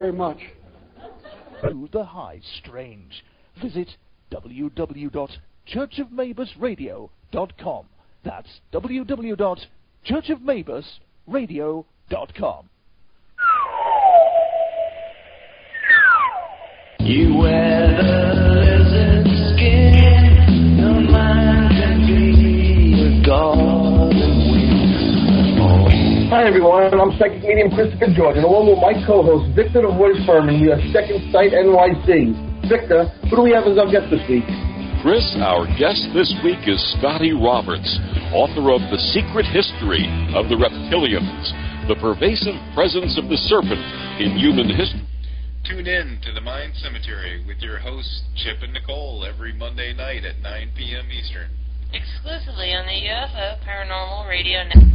very much. To the high strange. Visit www.churchofmaborsradio.com. That's www.churchofmaborsradio.com. You wear the lizard skin, your mind can be a golden wing. Hi everyone, I'm psychic medium Christopher George, and along with my co-host Victor the Voice Furman, we are Second Sight NYC. Victor, who do we have as our guest this week? Chris, our guest this week is Scotty Roberts, author of The Secret History of the Reptilians, the pervasive presence of the serpent in human history. Tune in to The Mind Cemetery with your hosts, Chip and Nicole, every Monday night at 9 p.m. Eastern. Exclusively on the UFO Paranormal Radio Network.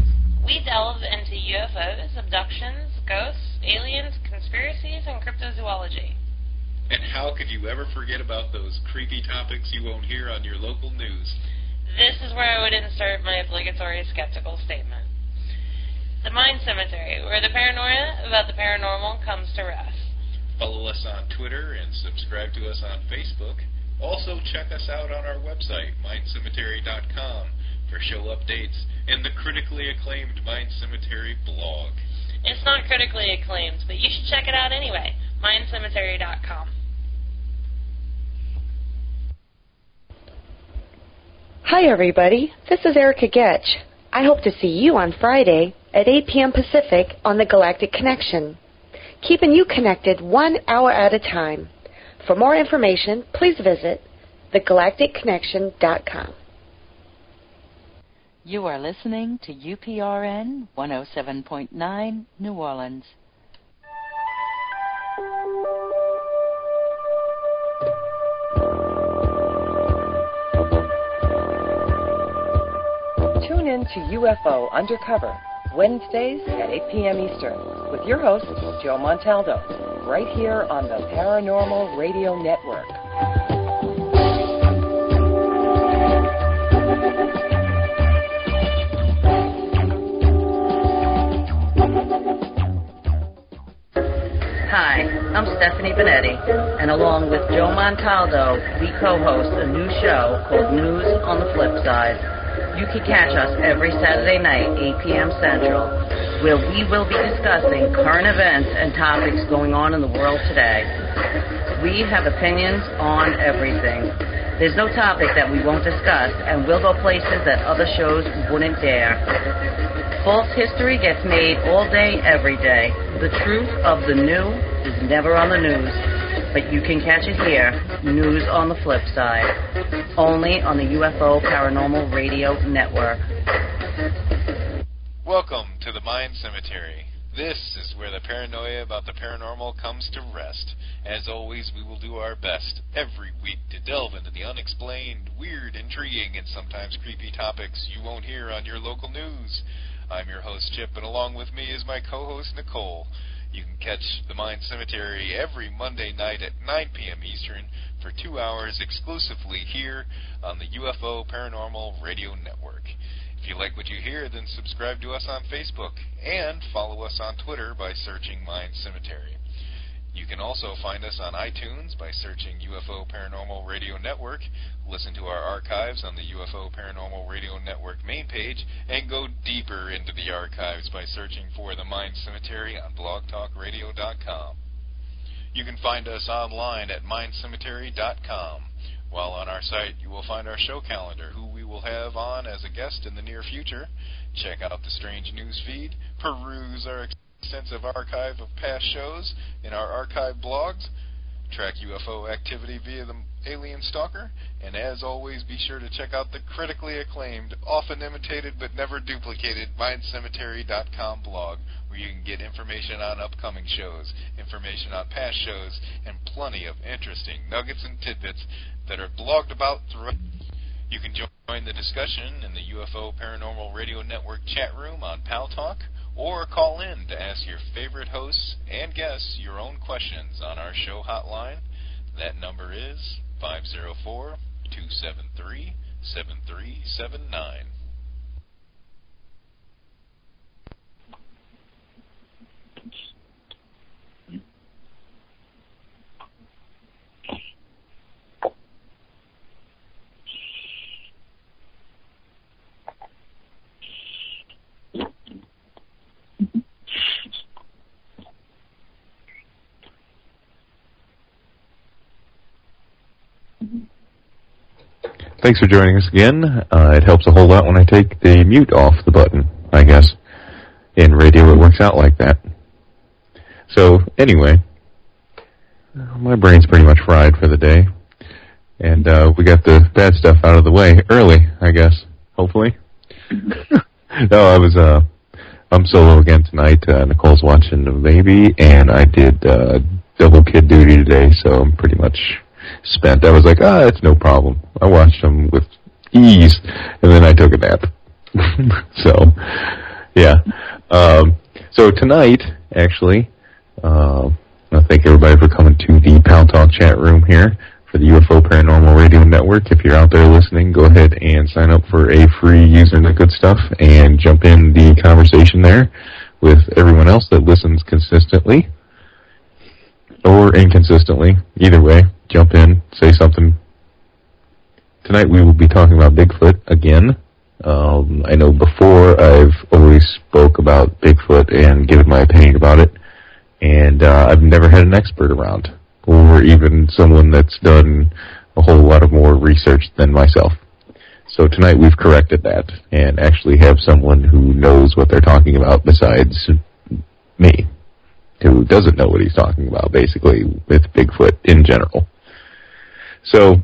We delve into UFOs, abductions, ghosts, aliens, conspiracies, and cryptozoology. And how could you ever forget about those creepy topics you won't hear on your local news? This is where I would insert my obligatory skeptical statement. The Mind Cemetery, where the paranoia about the paranormal comes to rest. Follow us on Twitter and subscribe to us on Facebook. Also check us out on our website, mindcemetery.com, for show updates and the critically acclaimed Mind Cemetery blog. It's not critically acclaimed, but you should check it out anyway, mindcemetery.com. Hi everybody, this is Erica Getch. I hope to see you on Friday at 8 p.m. Pacific on the Galactic Connection, keeping you connected 1 hour at a time. For more information, please visit thegalacticconnection.com. You are listening to UPRN 107.9 New Orleans. Tune in to UFO Undercover, Wednesdays at 8 p.m. Eastern, with your host, Joe Montaldo, right here on the Paranormal Radio Network. Hi, I'm Stephanie Benetti, and along with Joe Montaldo, we co-host a new show called News on the Flip Side. You can catch us every Saturday night, 8 p.m. Central, where we will be discussing current events and topics going on in the world today. We have opinions on everything. There's no topic that we won't discuss, and we'll go places that other shows wouldn't dare. False history gets made all day, every day. The truth of the new is never on the news, but you can catch it here, News on the Flip Side, only on the UFO Paranormal Radio Network. Welcome to the Mind Cemetery. This is where the paranoia about the paranormal comes to rest. As always, we will do our best every week to delve into the unexplained, weird, intriguing, and sometimes creepy topics you won't hear on your local news. I'm your host, Chip, and along with me is my co-host, Nicole. You can catch the Mind Cemetery every Monday night at 9 p.m. Eastern for 2 hours exclusively here on the UFO Paranormal Radio Network. If you like what you hear, then subscribe to us on Facebook and follow us on Twitter by searching Mind Cemetery. You can also find us on iTunes by searching UFO Paranormal Radio Network, listen to our archives on the UFO Paranormal Radio Network main page, and go deeper into the archives by searching for the Mind Cemetery on blogtalkradio.com. You can find us online at mindcemetery.com. While on our site, you will find our show calendar, who we will have on as a guest in the near future. Check out the strange news feed, peruse our extensive archive of past shows in our archive blogs, track UFO activity via the Alien Stalker, and as always, be sure to check out the critically acclaimed, often imitated but never duplicated mindcemetery.com blog, where you can get information on upcoming shows, information on past shows, and plenty of interesting nuggets and tidbits that are blogged about throughout. You can join the discussion in the UFO Paranormal Radio Network chat room on Pal Talk, or call in to ask your favorite hosts and guests your own questions on our show hotline. That number is 504-273-7379. thanks for joining us again. It helps a whole lot when I take the mute off the button, I guess. In radio, it works out like that. So, anyway, my brain's pretty much fried for the day. And we got the bad stuff out of the way early, I guess, hopefully. No, I'm solo again tonight. Nicole's watching the baby, and I did double kid duty today, so I'm pretty much spent. I was like, it's no problem. I watched them with ease, and then I took a nap. So, yeah. So tonight, actually, I thank everybody for coming to the Pal Talk chat room here for the UFO Paranormal Radio Network. If you're out there listening, go ahead and sign up for a free using the good stuff and jump in the conversation there with everyone else that listens consistently or inconsistently. Either way, jump in, say something. Tonight we will be talking about Bigfoot again. I know before I've always spoke about Bigfoot and given my opinion about it, and I've never had an expert around, or even someone that's done a whole lot of more research than myself. So tonight we've corrected that and actually have someone who knows what they're talking about besides me, who doesn't know what he's talking about, basically, with Bigfoot in general. So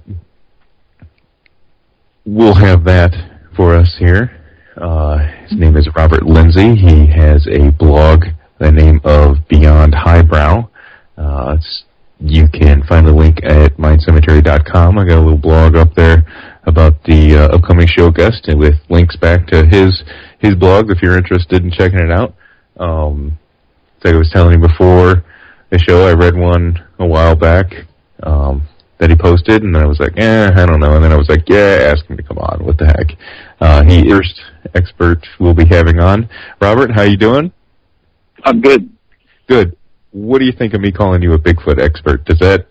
we'll have that for us here. His name is Robert Lindsay. He has a blog by the name of Beyond Highbrow. You can find the link at mindcemetery.com. I got a little blog up there about the upcoming show guest and with links back to his blog if you're interested in checking it out. Like I was telling you before the show, I read one a while back that he posted, and I was like, I don't know. And then I was like, ask him to come on. What the heck? He is first expert we'll be having on. Robert, how you doing? I'm good. Good. What do you think of me calling you a Bigfoot expert? Does that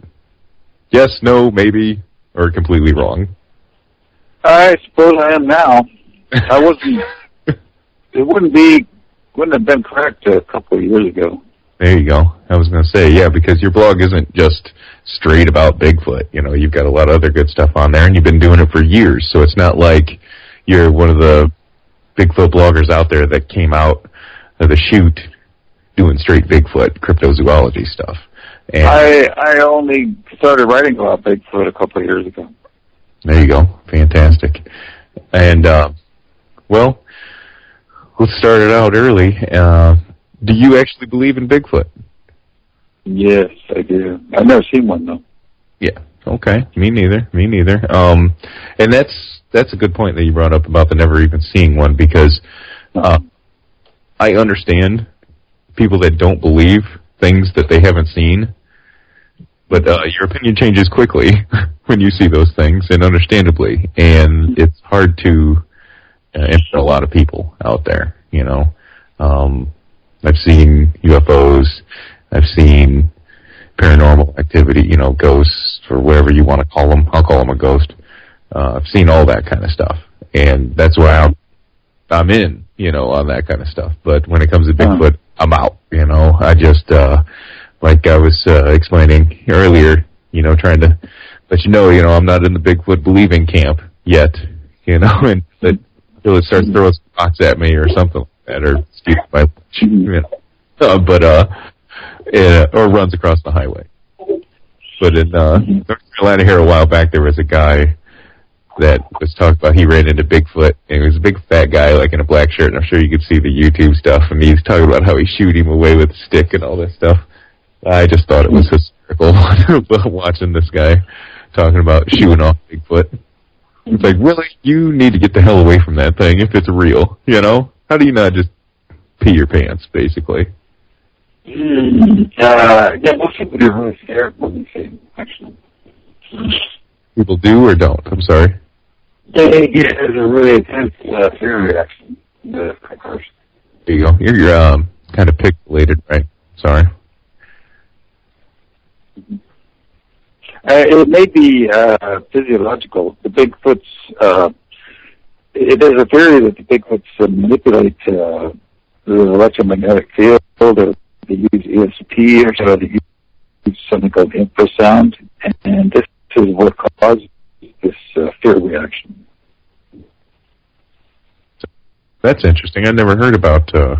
yes, no, maybe, or completely wrong? I suppose I am now. I wasn't. It wouldn't have been correct a couple of years ago. There you go. I was going to say, yeah, because your blog isn't just straight about Bigfoot. You know, you've got a lot of other good stuff on there, and you've been doing it for years. So it's not like you're one of the Bigfoot bloggers out there that came out of the chute doing straight Bigfoot cryptozoology stuff. And I only started writing about Bigfoot a couple of years ago. There you go. Fantastic. And, well, let's start it out early. Do you actually believe in Bigfoot? Yes, I do. I've never seen one, though. Yeah. Okay. Me neither. And that's a good point that you brought up about the never even seeing one, because I understand people that don't believe things that they haven't seen, but your opinion changes quickly when you see those things, and understandably, and it's hard to for a lot of people out there, you know. I've seen UFOs, I've seen paranormal activity, you know, ghosts, or whatever you want to call them. I'll call them a ghost. I've seen all that kind of stuff, and that's why I'm in, you know, on that kind of stuff. But when it comes to Bigfoot, I'm out, you know. I just, like I was explaining earlier, you know, trying to let you know, I'm not in the Bigfoot believing camp yet, you know, and until it starts throwing rocks at me or something like that, or excuse my, you know, or runs across the highway. But in North Carolina here a while back, there was a guy that was talking about he ran into Bigfoot, and he was a big fat guy, like in a black shirt, and I'm sure you could see the YouTube stuff, and he was talking about how he shoot him away with a stick and all this stuff. I just thought it was hysterical watching this guy talking about shooting off Bigfoot. It's like, really? You need to get the hell away from that thing if it's real, you know? How do you not just pee your pants, basically? Yeah, most people get really scared when they see them, actually. People do or don't? I'm sorry. They get a really intense fear reaction. There you go. You're kind of pixelated, right? Sorry. It may be physiological. The Bigfoots, there's a theory that the Bigfoots manipulate the electromagnetic field, or they use ESP, or so they use something called infrasound, and this is what causes this fear reaction. That's interesting. I never heard about. That's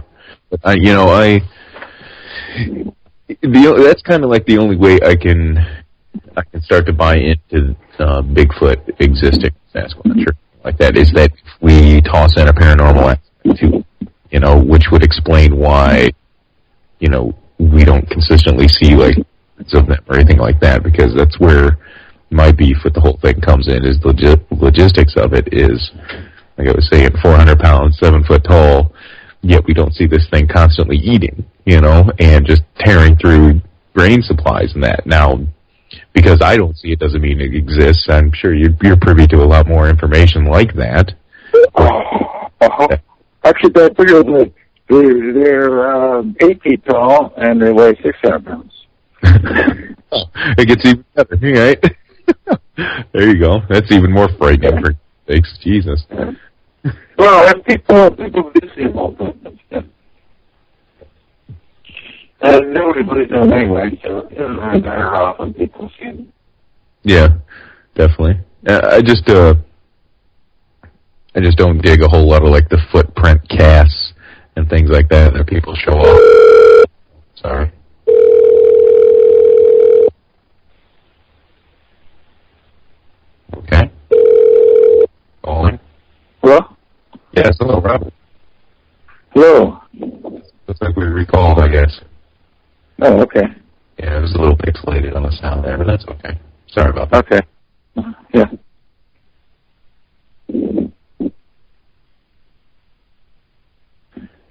kind of like the only way I can start to buy into Bigfoot existing Sasquatch or like that is that if we toss in a paranormal aspect to, which would explain why, we don't consistently see like of them or anything like that, because that's where my beef with the whole thing comes in, is the logistics of it is, like I was saying, 400 pounds, 7 foot tall, yet we don't see this thing constantly eating, and just tearing through grain supplies and that. Now, because I don't see it doesn't mean it exists. I'm sure you're privy to a lot more information like that. Actually, they're bigger than they're 8 feet tall and they weigh 600 pounds. It gets even better, right? There you go. That's even more frightening for sakes. Jesus. Well, if people do see all that. Nobody believes them anyway, so it doesn't really matter how often people see them. Yeah, definitely. I just don't dig a whole lot of like the footprint casts and things like that people show off. Sorry. Okay. Calling. Hello? Yes, hello, Robert. Hello. Looks like we recalled, I guess. Oh, okay. Yeah, it was a little pixelated on the sound there, but that's okay. Sorry about that. Okay. Yeah.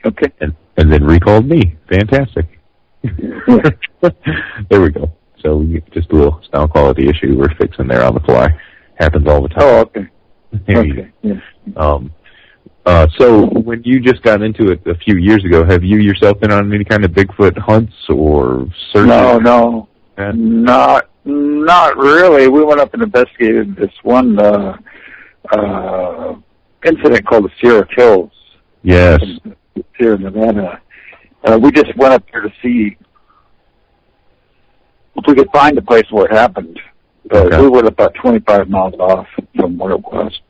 Okay. And then recalled me. Fantastic. There we go. So just a little sound quality issue we're fixing there on the fly. Happens all the time. Oh, okay. Okay. Yeah. So when you just got into it a few years ago, have you yourself been on any kind of Bigfoot hunts or searches? No. Not really. We went up and investigated this one incident called the Sierra Kills. Yes. Here in Nevada. We just went up there to see if we could find the place where it happened. Okay. We were about 25 miles off from where it was.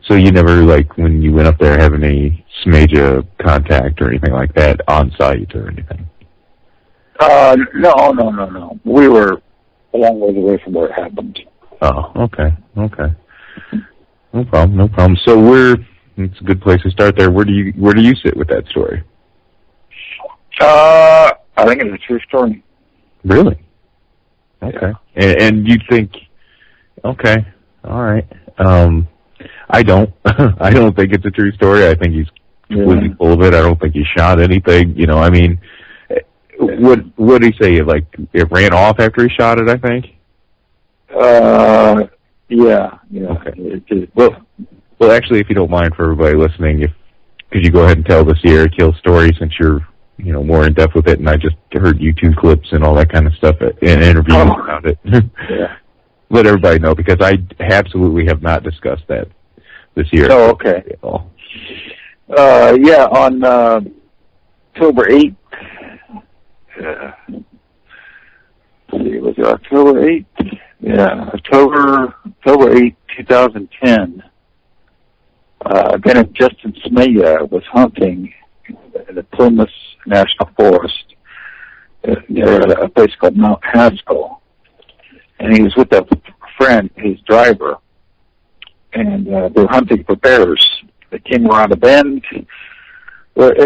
So you never, like, when you went up there, have any smajor contact or anything like that on site or anything? No. We were a long ways away from where it happened. Oh, okay. No problem. So it's a good place to start there. Where do you sit with that story? I think it's a true story. Really? Okay. And you think, okay, all right. I don't think it's a true story. I think he's completely full of it. I don't think he shot anything. I mean, what did he say? Like, it ran off after he shot it, I think? Yeah. Okay. Well, actually, if you don't mind, for everybody listening, could you go ahead and tell the Sierra Kill story, since you're, more in depth with it, and I just heard YouTube clips and all that kind of stuff in interviews about it. Yeah. Let everybody know, because I absolutely have not discussed that this year. Oh, okay. At all. On October 8th. Was it October 8th? Yeah, October 8th, 2010. Lieutenant Justin Smaya was hunting in the Plymouth National Forest near a place called Mount Haskell. And he was with a friend, his driver, and they were hunting for bears. They came around a bend, and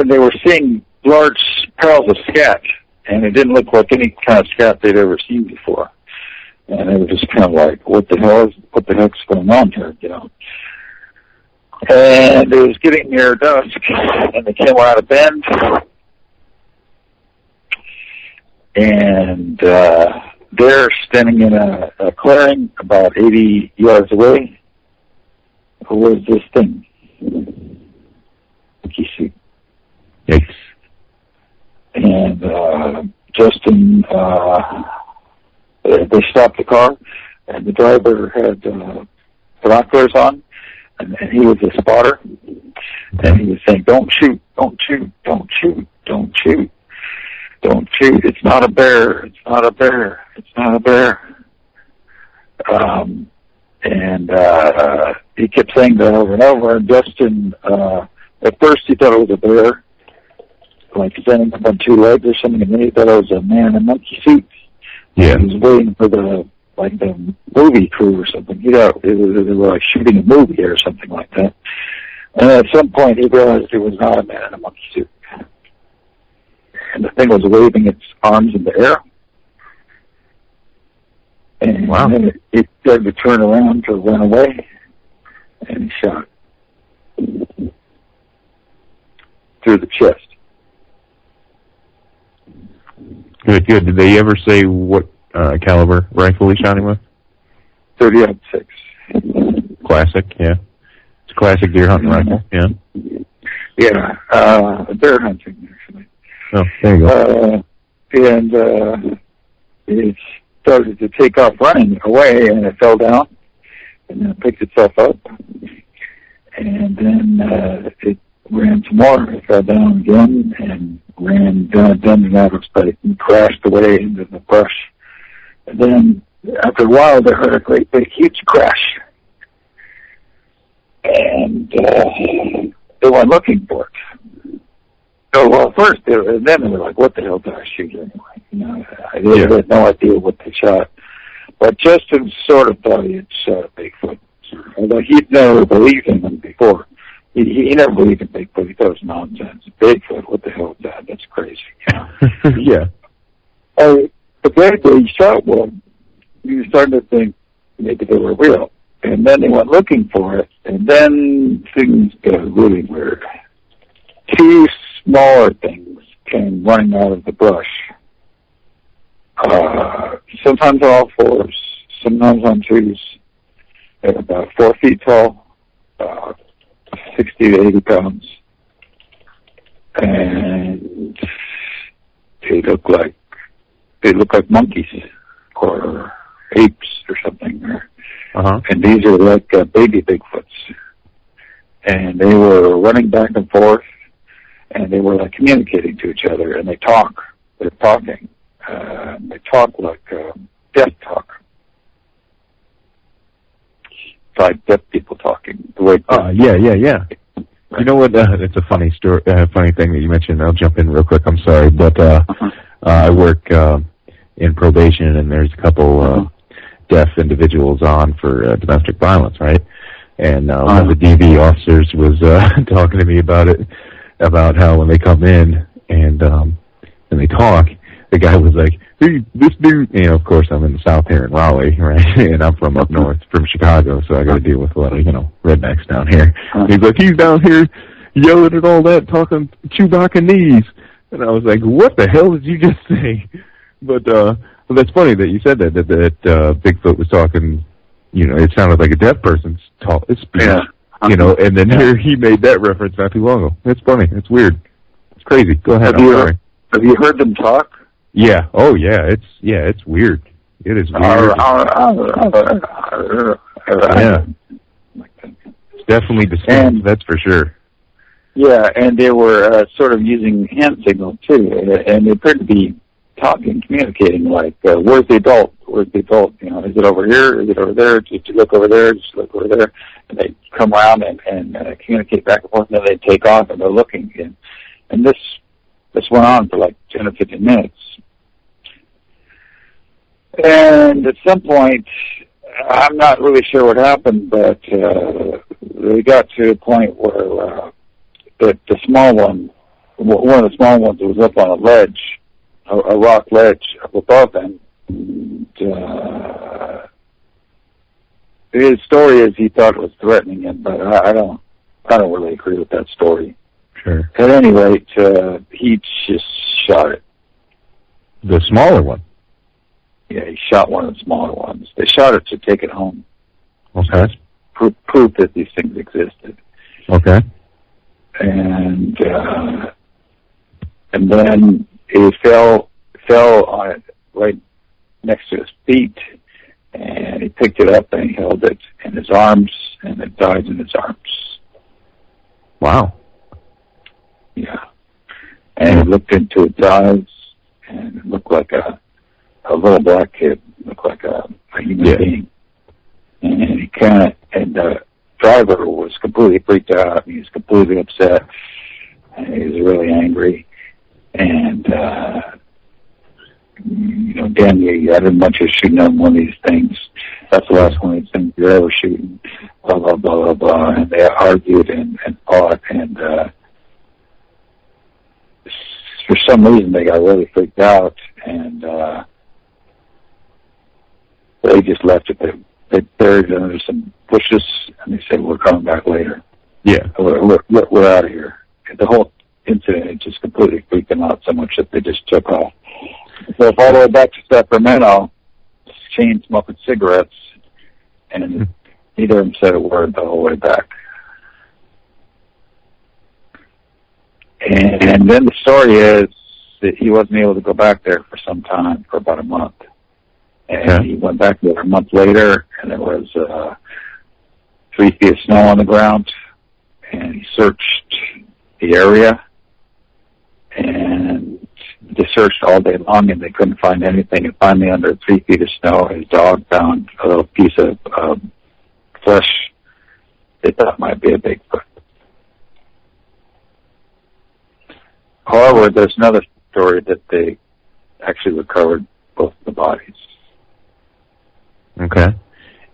they were seeing large piles of scat, and it didn't look like any kind of scat they'd ever seen before. And they were just kind of like, what the heck's going on here, And it was getting near dusk, and they came around a bend, and there, standing in a clearing about 80 yards away, was this thing. You see. Yikes. And Justin, they stopped the car, and the driver had binoculars on, and he was a spotter, and he was saying, don't shoot, it's not a bear. And he kept saying that over and over. And Justin, at first he thought it was a bear, like standing up on two legs or something, and then he thought it was a man in a monkey suit. Yeah. He was waiting for the movie crew or something. He thought they were like shooting a movie or something like that. And at some point he realized it was not a man in a monkey suit. And the thing was waving its arms in the air. And then it started to turn around to run away, and he shot through the chest. Good. Did they ever say what caliber rifle he shot him with? .30-06. Classic, yeah. It's a classic deer hunting rifle, yeah. Yeah, bear hunting, actually. Oh, there you go. And it started to take off running away, and it fell down, and then it picked itself up, and then it ran some more. It fell down again, and ran down out of sight and crashed away into the brush. And then, after a while, they heard a great big, huge crash. And they went looking for it. So, well, first, then they were like, what the hell did I shoot anyway? You know, they had no idea what they shot. But Justin sort of thought he had shot a Bigfoot. Although he'd never believed in them before. He never believed in Bigfoot. He thought it was nonsense. Bigfoot, what the hell is that? That's crazy. You know? Yeah. But then they shot one. You started to think maybe they were real. And then they went looking for it. And then things got really weird. Two smaller things came running out of the brush. Sometimes on all fours, sometimes on twos. They're about 4 feet tall, 60 to 80 pounds. And they look like monkeys or apes or something. And these are like baby Bigfoots. And they were running back and forth, and they were like communicating to each other, and they talk. They're talking. They talk like deaf talk. It's like deaf people talking. The way yeah. You know what? It's a funny story, funny thing that you mentioned. I'll jump in real quick. I'm sorry, but I work in probation, and there's a couple deaf individuals on for domestic violence, right? And one of the DV officers was talking to me about it, about how when they come in and they talk, the guy was like, "Hey, this dude," you know, of course I'm in the South here in Raleigh, right? And I'm from up north, from Chicago, so I got to deal with a lot of, rednecks down here. He's like, he's down here yelling at all that, talking Chewbacca-nese. And I was like, what the hell did you just say? But that's funny that you said that Bigfoot was talking, it sounded like a deaf person's speech, and then here he made that reference not too long ago. It's funny. It's weird. It's crazy. Go ahead. Have you heard them talk? Yeah. Oh, yeah. It's weird. It is weird. Yeah. It's definitely distinct. That's for sure. Yeah, and they were sort of using hand signals too, and they appeared to be talking, communicating, like, where's the adult? Where's the adult? Is it over here? Is it over there? Did you look over there? Just look over there. And they come around and communicate back and forth, and then they take off and they're looking again. And this went on for like 10 or 15 minutes. And at some point, I'm not really sure what happened, but they got to a point where the small one, one of the small ones was up on a ledge, a rock ledge up above them. And, his story is he thought it was threatening him, but I don't really agree with that story. Sure. At any rate, he just shot it. The smaller one? Yeah, he shot one of the smaller ones. They shot it to take it home. Okay. Proof that these things existed. Okay. And then he fell on it right next to his feet, and he picked it up and he held it in his arms, and it died in his arms. Wow. Yeah. And he looked into its eyes, and it looked like a little black kid, looked like a human being. And the driver was completely freaked out. He was completely upset. And he was really angry. And, Dan, you had a bunch of shooting on one of these things. That's the last one of these things you're ever shooting. Blah, blah, blah, blah, blah. And they argued and fought. And for some reason, they got really freaked out. And they just left it. They buried it under some bushes, and they said, "We're coming back later." Yeah, we're out of here. The whole incident had just completely freaked them out so much that they just took off. So all the way back to Sacramento, chain smoking cigarettes, and neither of them said a word the whole way back. And then the story is that he wasn't able to go back there for some time, for about a month. And he went back there a month later, and there was 3 feet of snow on the ground, and he searched the area, and they searched all day long, and they couldn't find anything. And finally, under 3 feet of snow, his dog found a little piece of flesh they thought might be a Bigfoot. However, there's another story that they actually recovered both the bodies. Okay.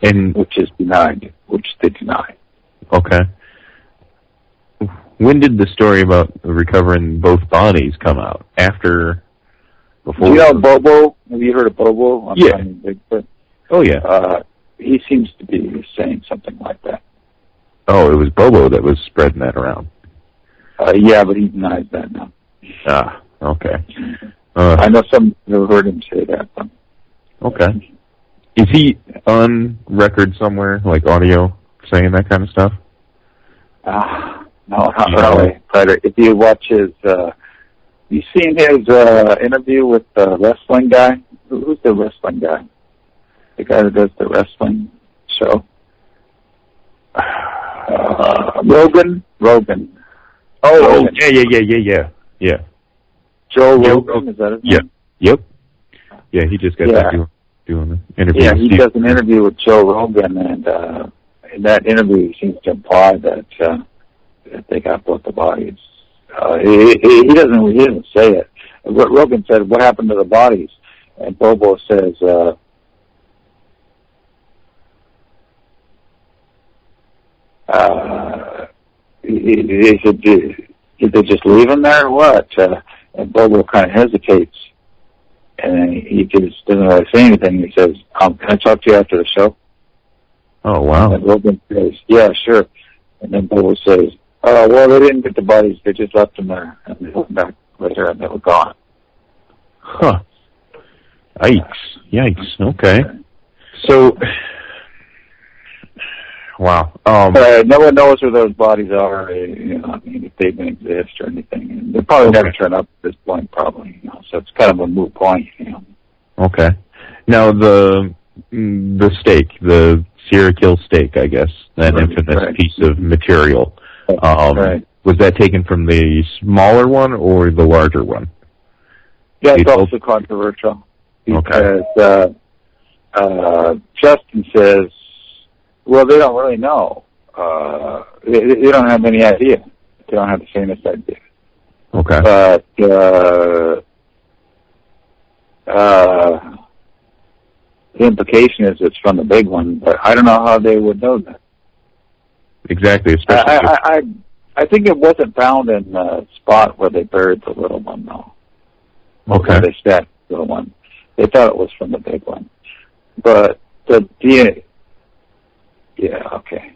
And which is denied, which they deny. Okay. When did the story about recovering both bodies come out? After? Before? You know Bobo? Have you heard of Bobo? Yeah. Bigfoot? Oh, yeah. He seems to be saying something like that. Oh, it was Bobo that was spreading that around. Yeah, but he denies that now. Ah, okay. I know some who heard him say that. Okay. Is he on record somewhere, like audio, saying that kind of stuff? No, not really. But if you watch his, you seen his interview with the wrestling guy? Who's the wrestling guy? The guy that does the wrestling show? Rogan. Oh, yeah. Joe Rogan, is that his name? Yeah. Yep. Yeah, he just got back doing an interview. Yeah, he does an interview with Joe Rogan, and in that interview, he seems to imply that they got both the bodies. He doesn't say it. Rogan said, "What happened to the bodies?" And Bobo says, he said, "Did they just leave him there or what?" And Bobo kind of hesitates, and then he just doesn't really say anything. He says, "Can I talk to you after the show?" Oh, wow. And Rogan says, "Yeah, sure." And then Bobo says, "Oh, well, they didn't get the bodies. They just left them there. And they went back later, and they were gone." Huh. Yikes. Okay. So, wow. No one knows where those bodies are, if they even exist or anything. And they'll probably never turn up at this point, probably. So it's kind of a moot point, Okay. Now, the steak, the Sierra Kill steak, I guess, that infamous piece of material, was that taken from the smaller one or the larger one? Yeah, it's also controversial. Because Justin says, well, they don't really know. They don't have any idea. They don't have the faintest idea. Okay. But the implication is it's from the big one, but I don't know how they would know that. Exactly. Especially I think it wasn't found in the spot where they buried the little one, though. Okay. Where they stacked the little one. They thought it was from the big one. But the DNA... Yeah, okay.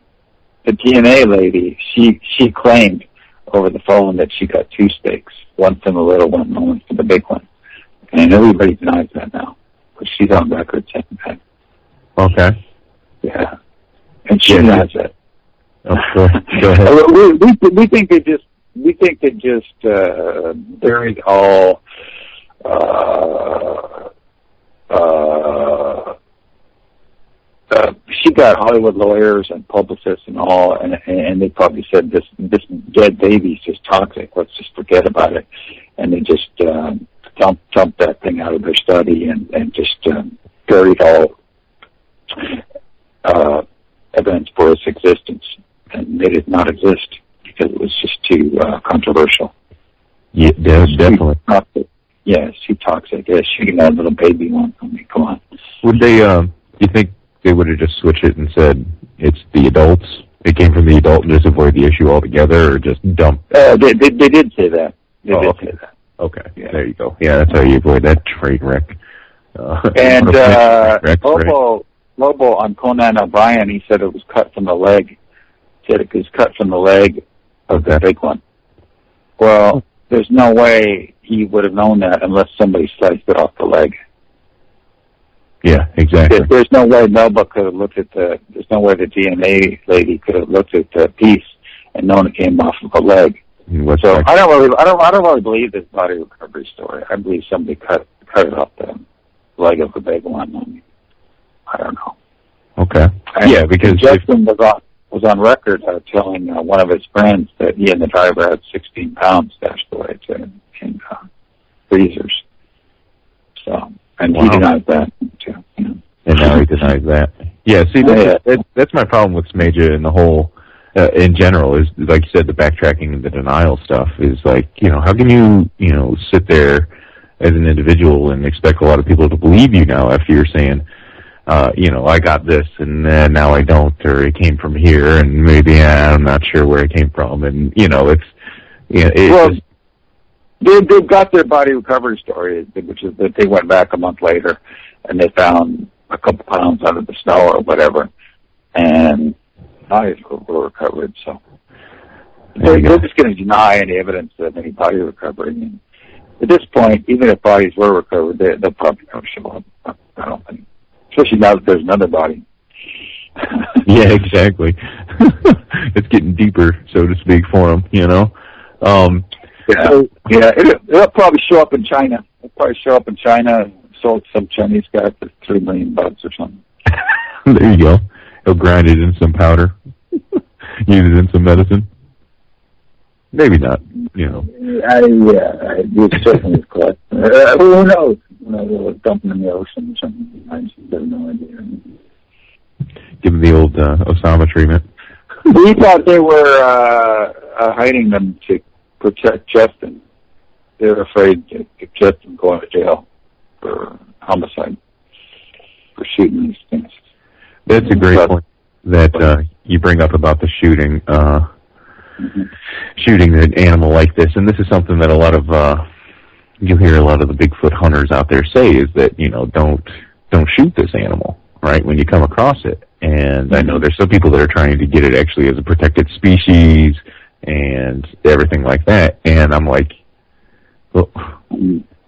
The DNA lady, she claimed over the phone that she got 2 steaks, one from the little one and one from the big one. And everybody denies that now. But she's on record saying that. Okay. Yeah. And she denies that. Oh, go ahead. We think they just buried all she got Hollywood lawyers and publicists and all, and they probably said this dead baby's just toxic. Let's just forget about it, and they just dumped that thing out of their study and just buried all. evidence for its existence, and they did not exist because it was just too controversial. Yeah, definitely. Yes, too toxic. Yeah, shooting that little baby one. I mean, come on. Would they? You think they would have just switched it and said it's the adults? It came from the adult and just avoid the issue altogether, or just dump? They did say that. They did say that. Okay, yeah. There you go. Yeah, that's how you avoid that train wreck. And Lobo on Conan O'Brien, he said it was cut from the leg. He said it was cut from the leg of the big one. Well, there's no way he would have known that unless somebody sliced it off the leg. Yeah, exactly. There's no way Melba could have looked at there's no way the DNA lady could have looked at the piece and known it came off of a leg. So I don't really believe this body recovery story. I believe somebody cut it off the leg of the big one. I don't know. Okay. Yeah, because Justin was on record telling one of his friends that he and the driver had 16 pounds stashed away in freezers. So, and he denies that too. You know. And now he denies that. Yeah. See, that's my problem with Smaja and the whole. In general, is like you said, the backtracking and the denial stuff is like, how can you sit there as an individual and expect a lot of people to believe you now after you're saying, I got this and now I don't, or it came from here and maybe I'm not sure where it came from, and they've got their body recovery story, which is that they went back a month later and they found a couple pounds out of the snow or whatever, and bodies were recovered. So they're just going to deny any evidence of any body recovery. And at this point, even if bodies were recovered, they'll probably never show up. I don't think. Especially now that there's another body. Yeah, exactly. It's getting deeper, so to speak, for them, it'll probably show up in China. It'll probably show up in China and sold some Chinese guy for $3 million or something. There you go. He'll grind it in some powder, use it in some medicine. Maybe not, It's certainly correct. Who knows? They'll dump them in the ocean or something. I just have no idea. Give them the old Osama treatment. We thought they were hiding them to protect Justin. They were afraid to Justin going to jail for homicide, for shooting these things. That's a great point that you bring up about the shooting. Shooting an animal like this, and this is something that a lot of you hear a lot of the Bigfoot hunters out there say is that don't shoot this animal, right, when you come across it. And I know there's some people that are trying to get it actually as a protected species and everything like that, and I'm like, well,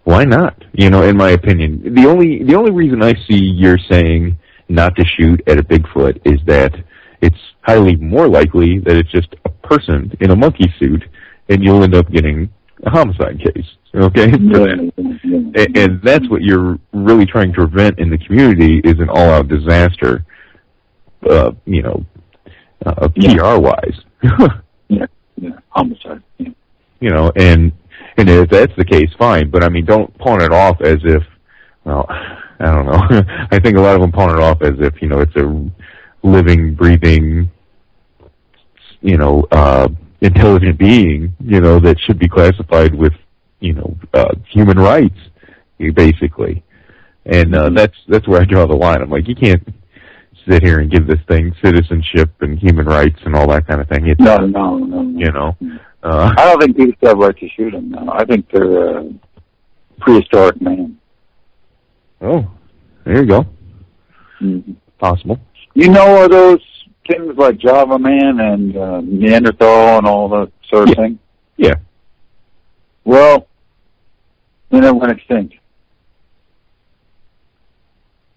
why not? In my opinion, the only reason I see you're saying not to shoot at a Bigfoot is that it's highly more likely that it's just a person in a monkey suit, and you'll end up getting a homicide case. Okay, and that's what you're really trying to prevent in the community is an all-out disaster. PR-wise. Homicide. And if that's the case, fine. But I mean, don't pawn it off as if. Well, I don't know. I think a lot of them pawn it off as if it's a living, breathing, intelligent being, that should be classified with, human rights, basically. And that's where I draw the line. I'm like, you can't sit here and give this thing citizenship and human rights and all that kind of thing. No. I don't think people have right to shoot them. No, I think they're a prehistoric man. Oh, there you go. Mm-hmm. Possible. Are those things like Java Man and Neanderthal and all that sort of thing? Yeah. Well, they never went extinct.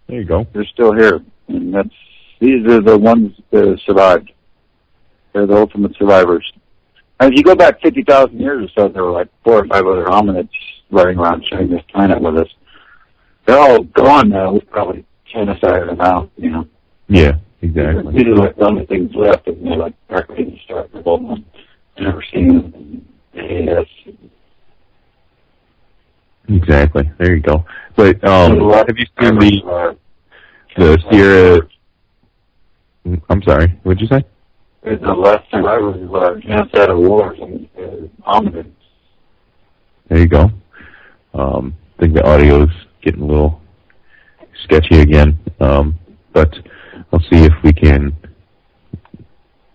There you go. They're still here, and these are the ones that survived. They're the ultimate survivors. And if you go back 50,000 years or so, there were like 4 or 5 other hominids running around sharing this planet with us. They're all gone now. We've probably genocided them out, Yeah, exactly. These are like the only things left, and they're like partly indestructible. I've never seen them. Yes. Exactly. There you go. But have you seen the Sierra? I'm sorry. What'd you say? The last survivors just out of wars and hominins. There you go. I think the audio's getting a little sketchy again, but I'll see if we can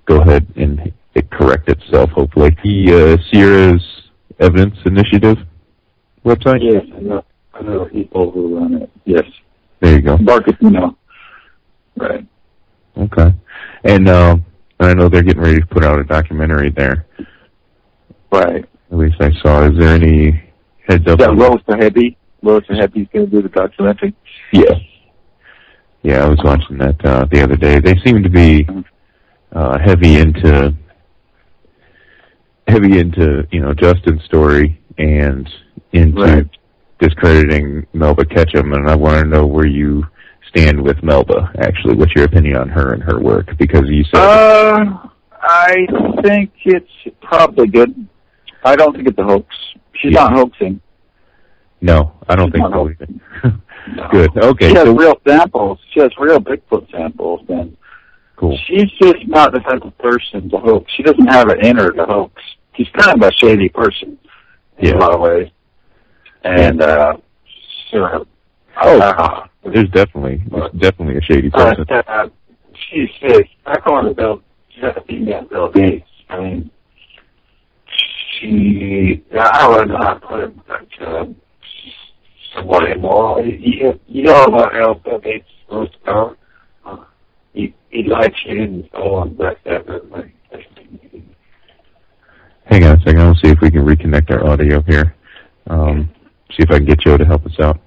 go ahead and it correct itself, hopefully. The Sierra's Evidence Initiative website? Yes, I know people who run it. Yes. There you go. Marcus, Right. Okay. And I know they're getting ready to put out a documentary there. Right. At least I saw. Is there any heads up? Yeah, Rose Heavy. Rose Heavy's going to do the documentary. Yeah. Yeah, I was watching that the other day. They seem to be heavy into Justin's story and into discrediting Melba Ketchum, and I want to know where you stand with Melba, actually. What's your opinion on her and her work? Because you said... I think it's probably good. I don't think it's a hoax. She's not hoaxing. No, I don't think so either. Good. Okay. She has real samples. She has real Bigfoot samples, and cool. She's just not the type of person to hoax. She doesn't have it in her to hoax. She's kind of a shady person in a lot of ways. And, sure. There's definitely a shady person. She's sick. I call her Bill Gates. I mean, I don't know how to put it, but somewhat immoral. You know about how Bill Gates goes to power? He lied, she didn't go on backstab. Hang on a second. I'll see if we can reconnect our audio here. See if I can get Joe to help us out.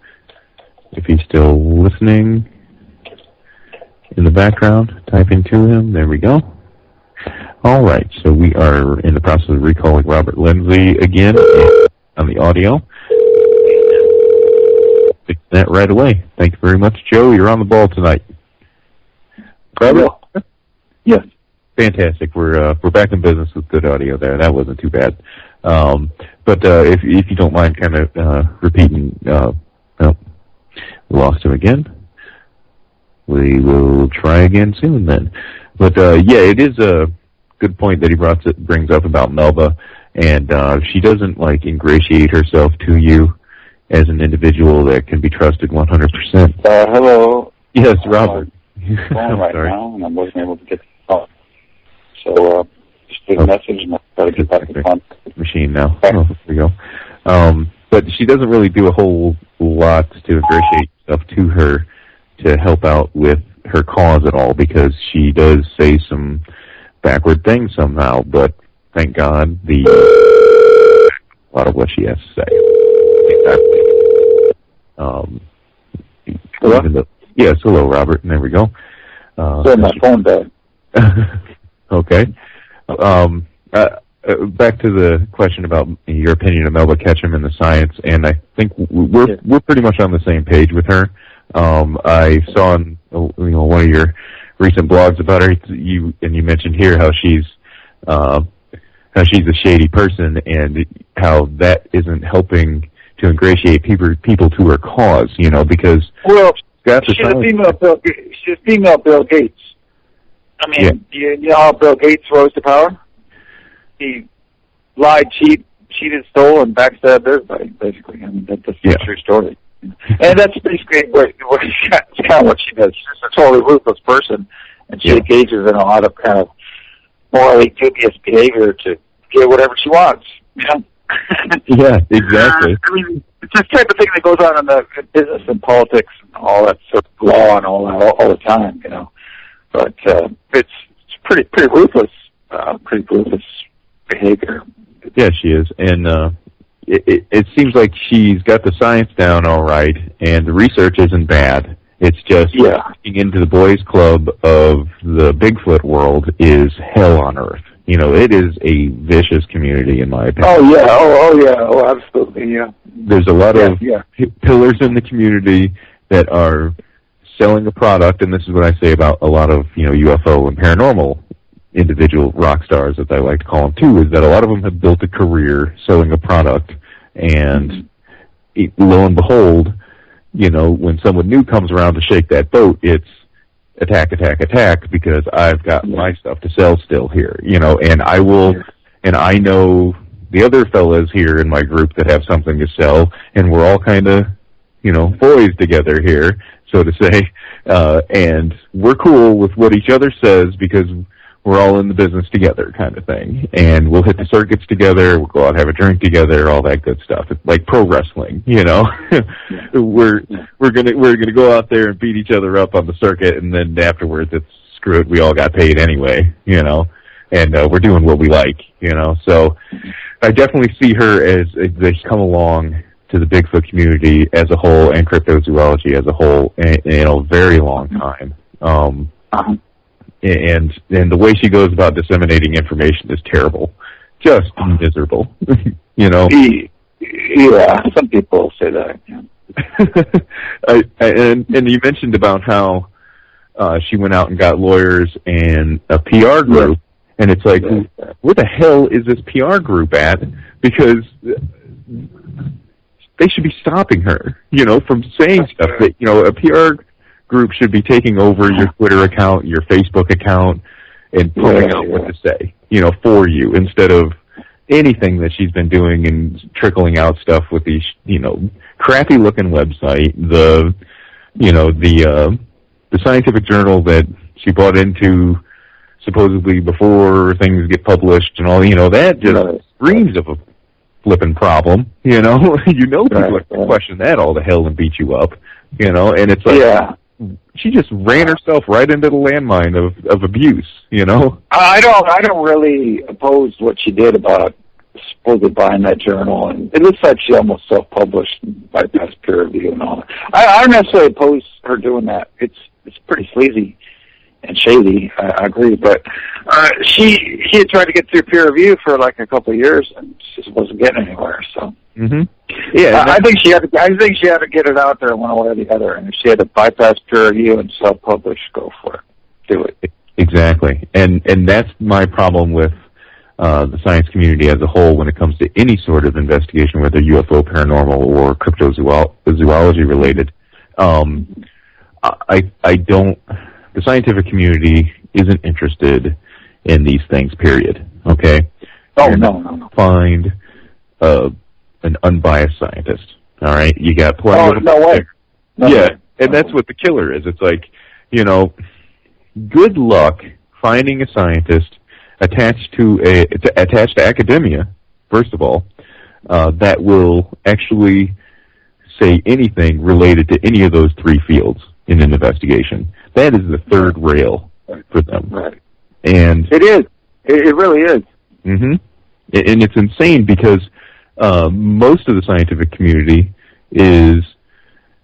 If he's still listening in the background, typing to him. There we go. All right. So we are in the process of recalling Robert Lindsay again on the audio. Fix that right away. Thank you very much, Joe. You're on the ball tonight. Robert? Yes. Fantastic. We're back in business with good audio there. That wasn't too bad. But if you don't mind kind of repeating, we lost him again. We will try again soon then. But yeah, it is a good point that he brings up about Melba, and she doesn't ingratiate herself to you as an individual that can be trusted 100%. Hello. Yes, Robert. I'm right now, and I wasn't able to get the call. So just leave a message, and I'll try to get back in contact. Machine now. Oh, there we go. But she doesn't really do a whole lot to ingratiate stuff to her to help out with her cause at all, because she does say some backward things somehow, but thank God a lot of what she has to say. Hello? Yes, hello, Robert, and there we go. My phone died. Okay. Back to the question about your opinion of Melba Ketchum and the science, and I think we're pretty much on the same page with her. I saw on one of your recent blogs about her, you mentioned here how she's a shady person, and how that isn't helping to ingratiate people to her cause. Because she's a female Bill Gates. I mean, you know how Bill Gates rose to power? He lied, cheated, stole, and backstabbed everybody, basically. I mean, that's a true story. And that's basically that's kind of what she does. She's just a totally ruthless person, and she engages in a lot of kind of morally dubious behavior to get whatever she wants, Yeah, exactly. I mean, it's this type of thing that goes on in the business and politics and all that sort of law and all that all the time, But it's pretty ruthless, pretty ruthless behavior. Yeah, she is, and it seems like she's got the science down all right, and the research isn't bad. It's just getting into the boys' club of the Bigfoot world is hell on earth. It is a vicious community, in my opinion. Oh, absolutely, yeah. There's a lot of pillars in the community that are selling a product, and this is what I say about a lot of UFO and paranormal individual rock stars, as I like to call them too, is that a lot of them have built a career selling a product, and lo and behold, when someone new comes around to shake that boat, it's attack because I've got my stuff to sell still here, and I know the other fellas here in my group that have something to sell, and we're all kind of, boys together here, so to say, and we're cool with what each other says because we're all in the business together kind of thing. And we'll hit the circuits together, we'll go out and have a drink together, all that good stuff. It's like pro wrestling, We're gonna go out there and beat each other up on the circuit, and then afterwards it's screw it, we all got paid anyway, and we're doing what we like, So I definitely see her as they come along to the Bigfoot community as a whole and cryptozoology as a whole in a very long time. And the way she goes about disseminating information is terrible, just miserable. Yeah, some people say that. And you mentioned about how she went out and got lawyers and a PR group, and it's like, where the hell is this PR group at? Because they should be stopping her, from saying stuff that, a PR group should be taking over your Twitter account, your Facebook account, and pulling out what to say, for you, instead of anything that she's been doing and trickling out stuff with these, crappy looking website, the scientific journal that she bought into supposedly before things get published and all, that just screams of a flipping problem, people are going to question that all the hell and beat you up, and it's like, she just ran herself right into the landmine of abuse, I don't really oppose what she did about supposedly buying that journal, and it looks like she almost self-published and bypassed peer review and all that. I don't necessarily oppose her doing that. It's pretty sleazy and shady, I agree, but she had tried to get through peer review for like a couple of years and just wasn't getting anywhere, so. Yeah, I think she had to get it out there one way or the other, and if she had to bypass peer review and self-publish, go for it. Do it. Exactly, and that's my problem with the science community as a whole when it comes to any sort of investigation, whether UFO, paranormal, or cryptozoology related. The scientific community isn't interested in these things, period. Okay? No. Find an unbiased scientist. All right? You got plenty of... No way. And that's what the killer is. It's like, good luck finding a scientist attached to academia, first of all, that will actually say anything related to any of those three fields in an investigation. That is the third rail for them. Right. And it is. It really is. And it's insane because most of the scientific community is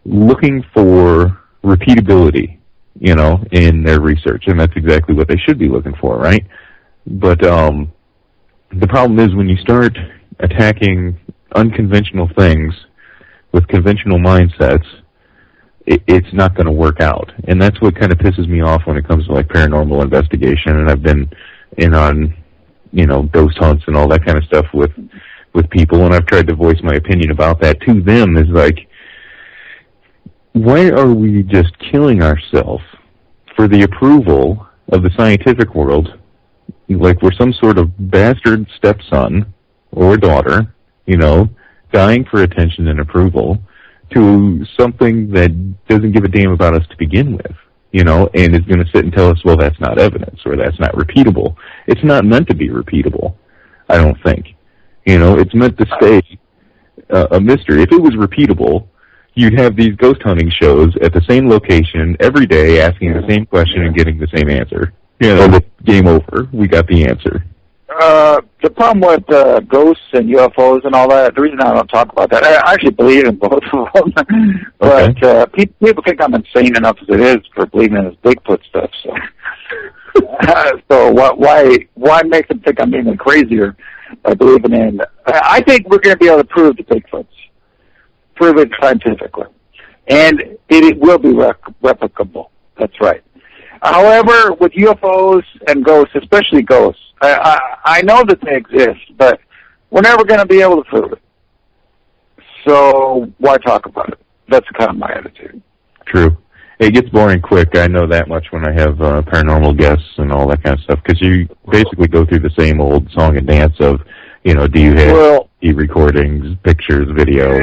looking for repeatability, in their research, and that's exactly what they should be looking for, right? But the problem is when you start attacking unconventional things with conventional mindsets, it's not going to work out. And that's what kind of pisses me off when it comes to like paranormal investigation. And I've been in on, ghost hunts and all that kind of stuff with people, and I've tried to voice my opinion about that to them. Is like, why are we just killing ourselves for the approval of the scientific world? Like we're some sort of bastard stepson or daughter, dying for attention and approval to something that doesn't give a damn about us to begin with, and is going to sit and tell us, well, that's not evidence or that's not repeatable. It's not meant to be repeatable, I don't think. It's meant to stay a mystery. If it was repeatable, you'd have these ghost hunting shows at the same location every day asking the same question and getting the same answer. Game over. We got the answer. The problem with ghosts and UFOs and all that, the reason I don't talk about that, I actually believe in both of them. But people think I'm insane enough as it is for believing in this Bigfoot stuff. So, so why make them think I'm even crazier by believing in? I think we're going to be able to prove the Bigfoots, prove it scientifically, and it will be replicable. That's right. However, with UFOs and ghosts, especially ghosts, I know that they exist, but we're never going to be able to prove it. So why talk about it? That's kind of my attitude. True. It gets boring quick. I know that much when I have paranormal guests and all that kind of stuff, because you basically go through the same old song and dance of, do you have recordings, pictures, video?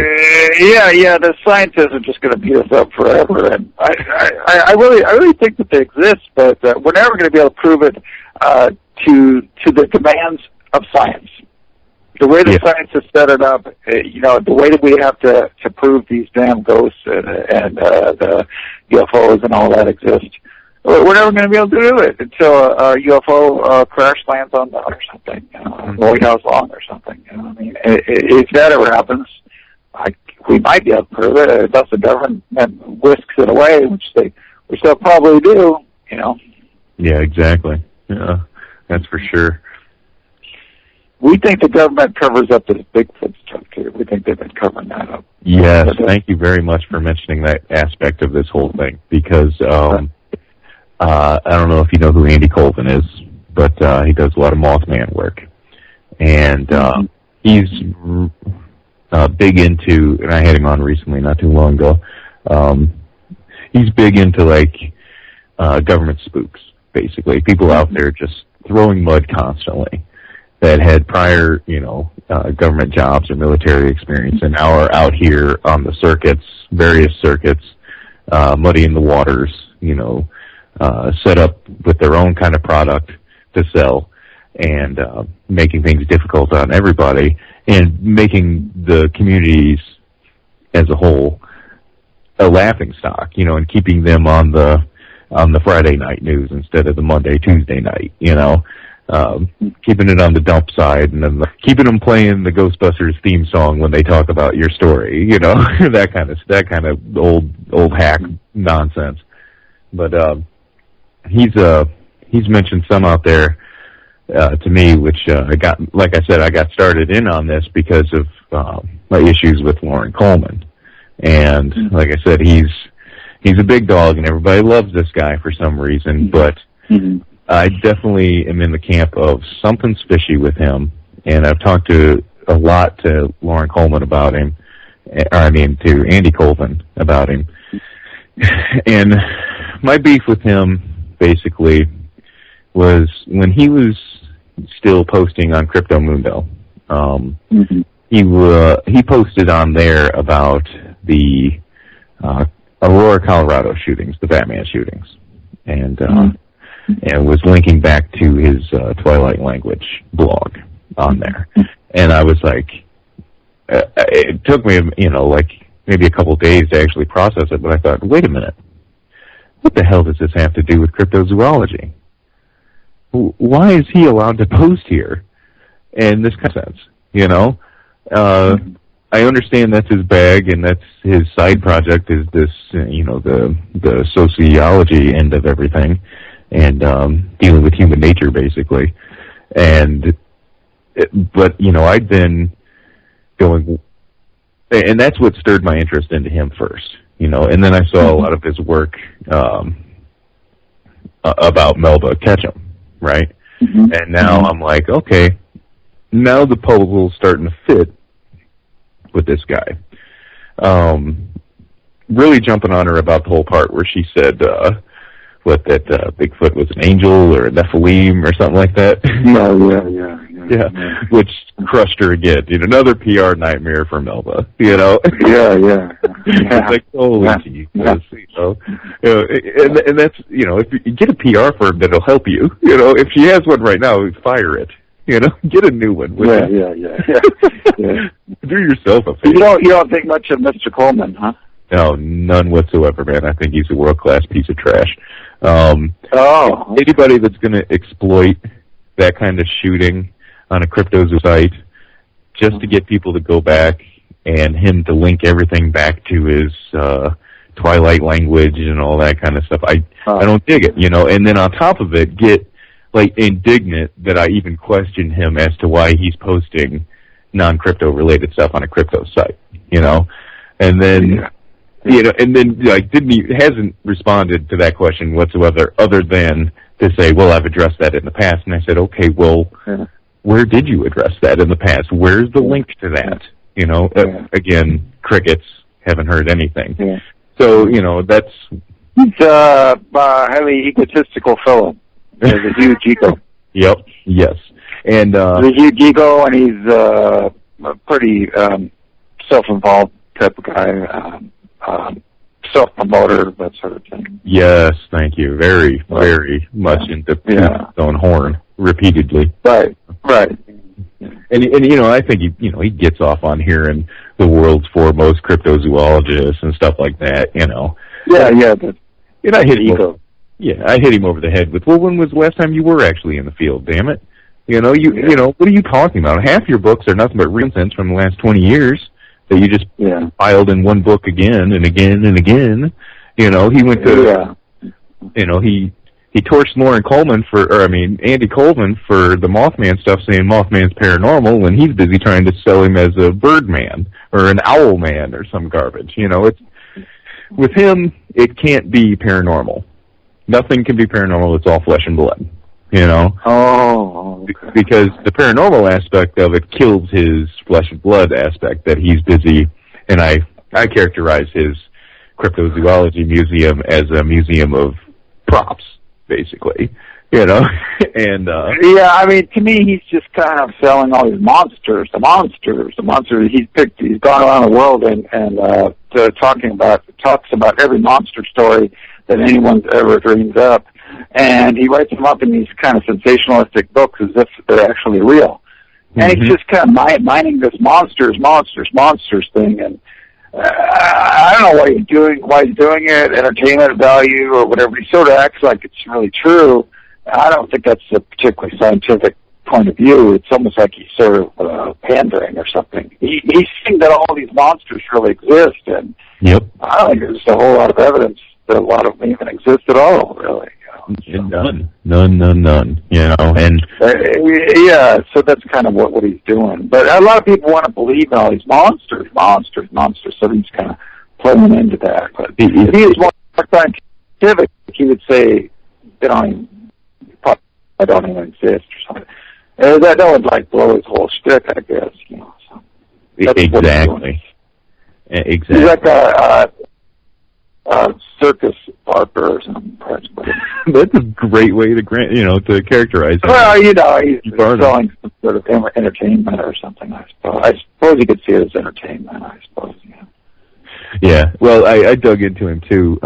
Yeah. The scientists are just going to beat us up forever, and I really think that they exist, but we're never going to be able to prove it to the demands of science. The way the scientists set it up, the way that we have to prove these damn ghosts and the UFOs and all that exist, we're never going to be able to do it until a UFO crash lands on the or something, White House lawn or something. If that ever happens, we might be able to prove it unless the government whisks it away, which they'll probably do. Yeah, exactly. Yeah, that's for sure. We think the government covers up this Bigfoot stuff, too. We think they've been covering that up. Yes, thank you very much for mentioning that aspect of this whole thing, because I don't know if you know who Andy Colvin is, but he does a lot of Mothman work. And he's big into, and I had him on recently, not too long ago, he's big into, government spooks, basically. People out there just throwing mud constantly that had prior, government jobs or military experience, and now are out here on the circuits, various circuits, muddying the waters, set up with their own kind of product to sell, and making things difficult on everybody, and making the communities as a whole a laughing stock, and keeping them on the Friday night news instead of the Monday, Tuesday night, keeping it on the dump side, and then keeping them playing the Ghostbusters theme song when they talk about your story, that kind of old hack nonsense. But he's mentioned some out there to me, which I got started in on this because of my issues with Lauren Coleman, and like I said, he's a big dog, and everybody loves this guy for some reason, but I definitely am in the camp of something's fishy with him, and I've talked a lot to Lauren Coleman about him, to Andy Colvin about him, and my beef with him basically was when he was still posting on Crypto Mundo. He posted on there about the Aurora, Colorado shootings, the Batman shootings, and was linking back to his Twilight Language blog on there. And I was like, it took me, maybe a couple of days to actually process it, but I thought, wait a minute, what the hell does this have to do with cryptozoology? Why is he allowed to post here? And this kind of sense, I understand that's his bag, and that's his side project is this, the sociology end of everything, and dealing with human nature, basically. But I'd been going, and that's what stirred my interest into him first, and then I saw a lot of his work about Melba Ketchum, right? And now I'm like, okay, now the puzzle's starting to fit with this guy. Really jumping on her about the whole part where she said, that Bigfoot was an angel or a Nephilim or something like that. Yeah, which crushed her again. Another PR nightmare for Melba. It's like, holy Jesus, and that's if you get a PR firm that'll help you. If she has one right now, fire it. Get a new one. Do yourself a favor. You don't think much of Mr. Coleman, huh? No, none whatsoever, man. I think he's a world-class piece of trash. Anybody that's going to exploit that kind of shooting on a crypto site just to get people to go back and him to link everything back to his Twilight Language and all that kind of stuff, I don't dig it, And then on top of it, get indignant that I even question him as to why he's posting non-crypto related stuff on a crypto site, and then hasn't responded to that question whatsoever, other than to say, well, I've addressed that in the past. And I said, okay, well, where did you address that in the past? Where's the link to that? Again, crickets, haven't heard anything. So, He's a highly egotistical fellow. He has a huge ego. Yep. Yes. And he's a huge ego, and he's a pretty self-involved type of guy, self-promoter, that sort of thing. Yes, thank you. Very, very much into his own horn repeatedly. Right. And you know, I think he gets off on hearing the world's foremost cryptozoologists and stuff like that. You know. Yeah. And I hit him. I hit him over the head with, well, when was the last time you were actually in the field? Damn it! You know, you know, what are you talking about? Half your books are nothing but nonsense from the last 20 years that you just filed in one book again and again and again. You know, he went to, you know, he torched Andy Coleman for the Mothman stuff, saying Mothman's paranormal, when he's busy trying to sell him as a bird man or an owl man or some garbage. You know, it's with him, it can't be paranormal. Nothing can be paranormal. It's all flesh and blood. You know? Oh, okay. Because the paranormal aspect of it kills his flesh and blood aspect that he's busy, and I characterize his cryptozoology museum as a museum of props, basically. You know? And I mean, to me, he's just kind of selling all these monsters. The monsters. He's gone around the world and talks about every monster story that anyone's ever dreamed up. And he writes them up in these kind of sensationalistic books as if they're actually real. And he's just kind of mining this monsters thing. And I don't know why he's doing it, entertainment value or whatever. He sort of acts like it's really true. I don't think that's a particularly scientific point of view. It's almost like he's sort of pandering or something. He's saying that all these monsters really exist, and I don't think there's a whole lot of evidence that a lot of them even exist at all, really. You know, None. You know, and so that's kind of what he's doing. But a lot of people want to believe in all these monsters. So he's kind of playing into that. But if he was more scientific, he would say they don't even exist or something. That would like blow his whole shtick, I guess. You know. So exactly. He's like a circus barker or something. That's a great way to characterize him. Well, you know, he's selling some sort of entertainment or something. I suppose you could see it as entertainment. I suppose. Yeah. Well, I dug into him too.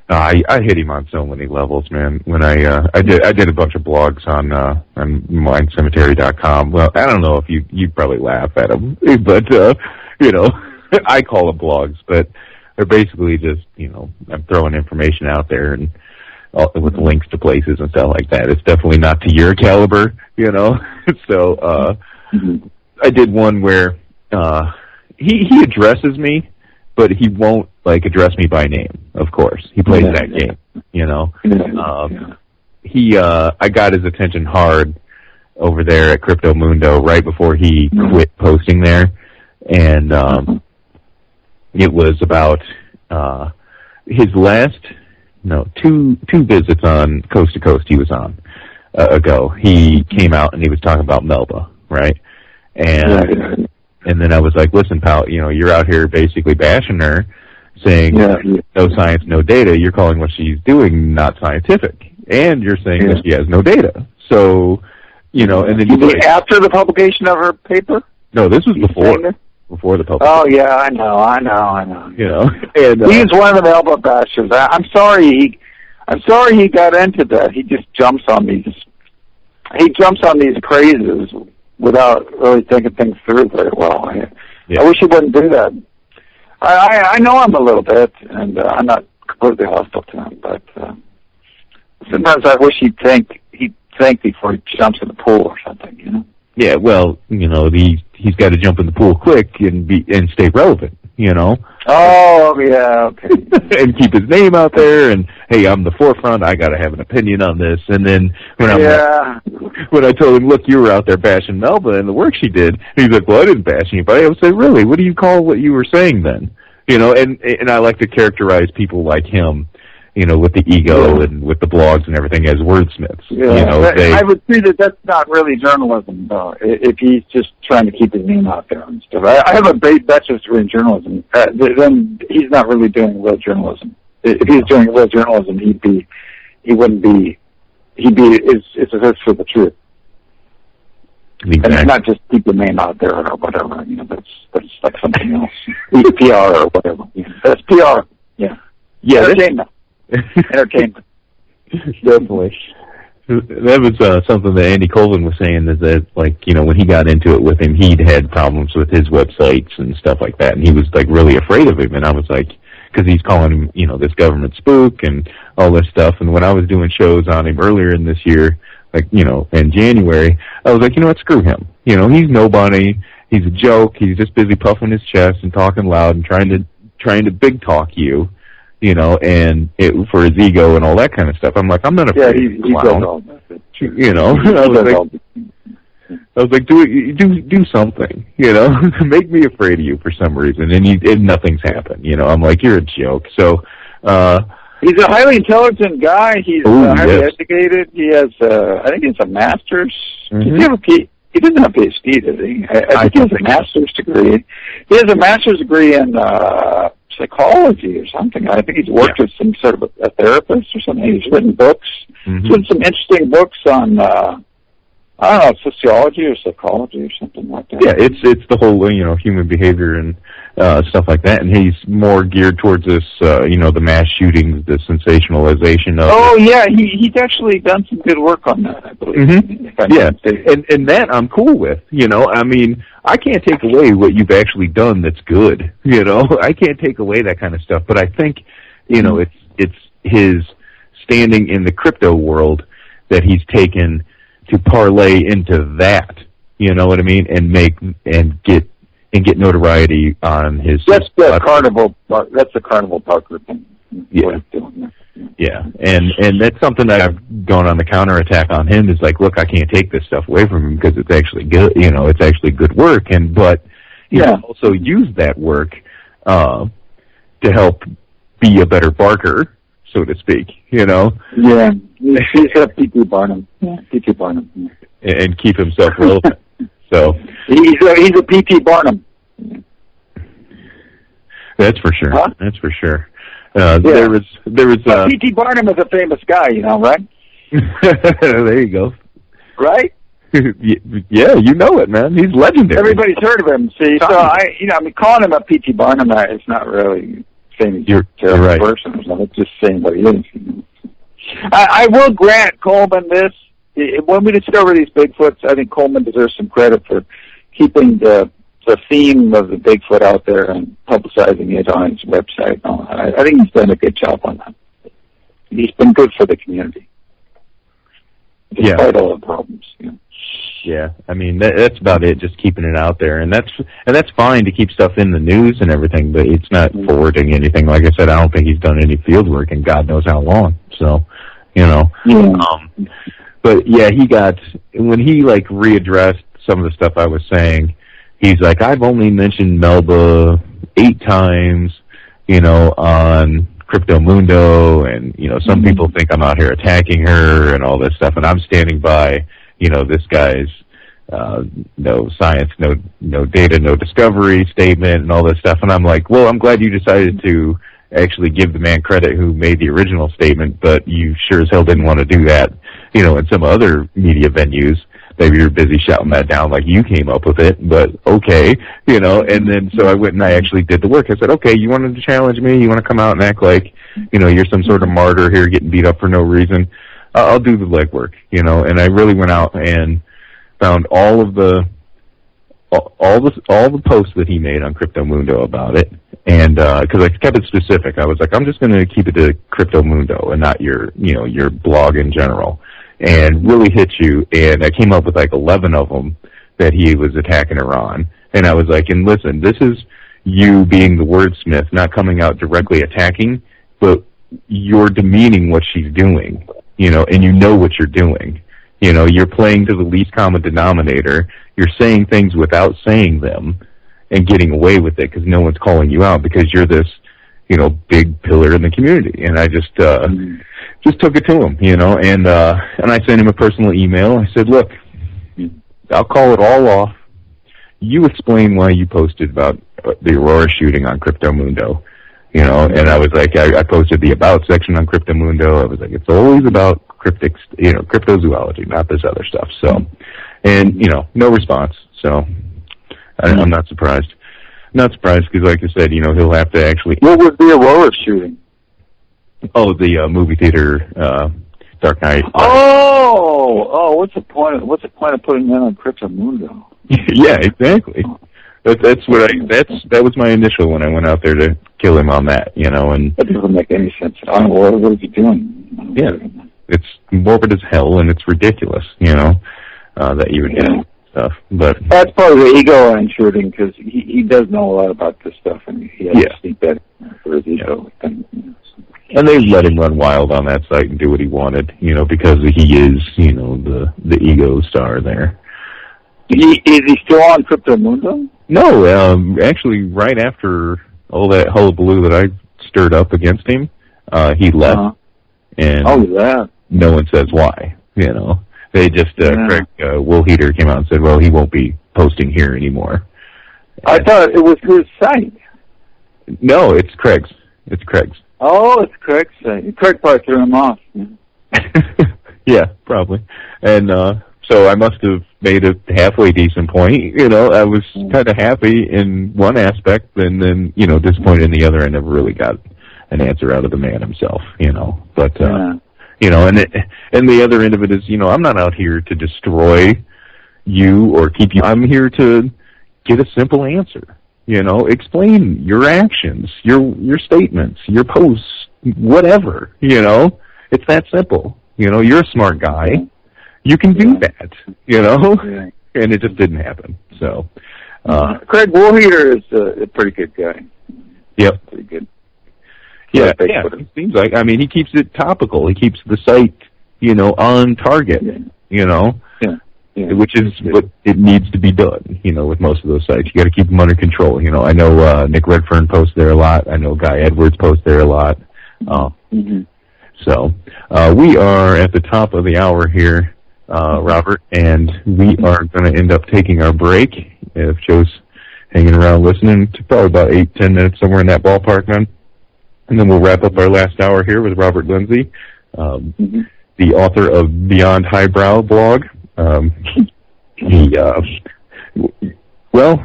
I hit him on so many levels, man. When I did a bunch of blogs on mindcemetery.com. Well, I don't know if you'd probably laugh at them, but you know, I call them blogs, but they're basically just, you know, I'm throwing information out there and with links to places and stuff like that. It's definitely not to your caliber, you know. So I did one where he addresses me, but he won't address me by name. Of course, he plays that game, you know. I got his attention hard over there at Crypto Mundo right before he quit posting there, and it was about his last two visits on Coast to Coast he was on ago. He came out and he was talking about Melba, right? And then I was like, listen, pal, you know, you're out here basically bashing her, saying no science, no data. You're calling what she's doing not scientific, and you're saying that she has no data. So, you know, and then after the publication of her paper? No, this was before the publication. Oh yeah, I know. You know, and he's one of the Melba bashers. I'm sorry he got into that. He just jumps on these crazes without really thinking things through very well. I wish he wouldn't do that. I know him a little bit, and I'm not completely hostile to him, but sometimes I wish he'd think before he jumps in the pool or something, you know? Yeah, well, you know, he's got to jump in the pool quick and stay relevant, you know? Oh, yeah, okay. And keep his name out there, and, hey, I'm the forefront, I got to have an opinion on this. And then when I told him, look, you were out there bashing Melba and the work she did, he's like, well, I didn't bash anybody. I would say, really, what do you call what you were saying then? You know, and I like to characterize people like him, you know, with the ego and with the blogs and everything as wordsmiths. Yeah, you know, I would say that's not really journalism, though, if he's just trying to keep his name out there and stuff. I have a bachelor's degree in journalism. Then he's not really doing real journalism. If he was doing real journalism, he'd be it's a search for the truth. Exactly. And not just keep the name out there or whatever. That's like something else. PR or whatever. That's PR. Yeah. Yeah. Entertainment. Entertainment. Definitely. That was something that Andy Colvin was saying, is that, like, when he got into it with him, he'd had problems with his websites and stuff like that, and he was, like, really afraid of him, and I was like, because he's calling him, this government spook and all this stuff, and when I was doing shows on him earlier in this year, like, in January, I was like, screw him. He's nobody, he's a joke, he's just busy puffing his chest and talking loud and trying to big talk you. And for his ego and all that kind of stuff. I'm like, I'm not afraid of the clown. I was like, do something, make me afraid of you for some reason, and nothing's happened. I'm like, you're a joke. So, he's a highly intelligent guy. He's highly educated. He has, I think, he's a master's. Mm-hmm. He doesn't have a PhD, does he? I think he has a master's degree. He has a master's degree in psychology or something. I think he's worked with some sort of a therapist or something. He's written books. Mm-hmm. He's written some interesting books on, sociology or psychology or something like that. Yeah, it's the whole, human behavior and stuff like that. And he's more geared towards this, the mass shootings, the sensationalization of. Oh, yeah, he's actually done some good work on that, I believe. Mm-hmm. Yeah, and that I'm cool with. I mean, I can't take away what you've actually done that's good. I can't take away that kind of stuff. But I think, it's his standing in the crypto world that he's taken to parlay into that. You know what I mean? And get notoriety on his. That's the Carnival. That's the Carnival Parker thing. Yeah, and that's something that I've gone on the counterattack on him, is like, look, I can't take this stuff away from him because it's actually good, it's actually good work, but he can also use that work to help be a better barker, so to speak, Yeah, he's got P.T. Barnum. Yeah, P.T. Barnum. And keep himself relevant. So he's a P.T. Barnum. That's for sure. Huh? That's for sure. There was P.T. Barnum is a famous guy, right? There you go. Right? Yeah, you know it, man. He's legendary. Everybody's heard of him. See, so calling him a P.T. Barnum, it's not really saying he's a terrible right. person or something. It's just saying what he is. I will grant Coleman this. When we discover these Bigfoots, I think Coleman deserves some credit for keeping the theme of the Bigfoot out there and publicizing it on his website. I think he's done a good job on that. He's been good for the community, despite all the problems. Yeah, I mean that's about it. Just keeping it out there, and that's fine to keep stuff in the news and everything, but it's not forwarding anything. Like I said, I don't think he's done any field work in God knows how long. So, but yeah, he got, when he readdressed some of the stuff I was saying, he's like, I've only mentioned Melba 8 times, on Crypto Mundo, and, some people think I'm out here attacking her and all this stuff, and I'm standing by, this guy's, no science, no data, no discovery statement and all this stuff, and I'm like, well, I'm glad you decided to actually give the man credit who made the original statement, but you sure as hell didn't want to do that, in some other media venues. Maybe you're busy shouting that down like you came up with it, but okay, and then so I went and I actually did the work. I said, okay, you wanted to challenge me? You want to come out and act like, you're some sort of martyr here getting beat up for no reason? I'll do the legwork, and I really went out and found all the posts that he made on Crypto Mundo about it, and because I kept it specific, I was like, I'm just going to keep it to Crypto Mundo and not your blog in general, and really hit you. And I came up with 11 of them that he was attacking her on, and I was like, and listen, this is you being the wordsmith, not coming out directly attacking, but you're demeaning what she's doing, and what you're doing. You're playing to the least common denominator. You're saying things without saying them and getting away with it because no one's calling you out because you're this, big pillar in the community. And I just took it to him, and I sent him a personal email. I said, look, I'll call it all off. You explain why you posted about the Aurora shooting on Crypto Mundo. You know, and I was like, I posted the about section on Cryptomundo. I was like, it's always about cryptozoology, not this other stuff. So, and, you know, no response. So, I'm not surprised. Not surprised because, like I said, you know, he'll have to actually... What was the Aurora shooting? Oh, the movie theater, Dark Knight. Oh, what's the point of putting that on Cryptomundo? Yeah, exactly. That was my initial when I went out there to kill him on that, you know, and that doesn't make any sense. I don't know what is he doing. Yeah, it's morbid as hell and it's ridiculous, you know, that you would get stuff. But that's part of the ego I'm shooting because he does know a lot about this stuff and he has to sneak that for his ego. And they let him run wild on that site and do what he wanted, you know, because he is, you know, the ego star there. Is he still on Cryptomundo? No, actually, right after all that hullabaloo that I stirred up against him, he left, and no one says why. You know, they just Craig Woolheater came out and said, "Well, he won't be posting here anymore." I thought it was his site. No, it's Craig's. It's Craig's. Oh, it's Craig's site. Craig probably threw him off. Yeah, probably, and so I must have made a halfway decent point. You know, I was kind of happy in one aspect, and then, you know, disappointed in the other. I never really got an answer out of the man himself, you know. But, you know, and the other end of it is, you know, I'm not out here to destroy you or keep you. I'm here to get a simple answer. You know, explain your actions, your statements, your posts, whatever, you know. It's that simple. You know, you're a smart guy. You can do that, you know, and it just didn't happen. So, Craig Woolheater is a pretty good guy. Yep, pretty good. Yeah, it seems like. I mean, he keeps it topical. He keeps the site, you know, on target. You know, which is what it needs to be done. You know, with most of those sites, you got to keep them under control. You know, I know Nick Redfern posts there a lot. I know Guy Edwards posts there a lot. So we are at the top of the hour here. Robert, and we are going to end up taking our break. If Joe's hanging around listening, to probably about 8-10 minutes, somewhere in that ballpark, then. And then we'll wrap up our last hour here with Robert Lindsay, the author of Beyond Highbrow blog. Well,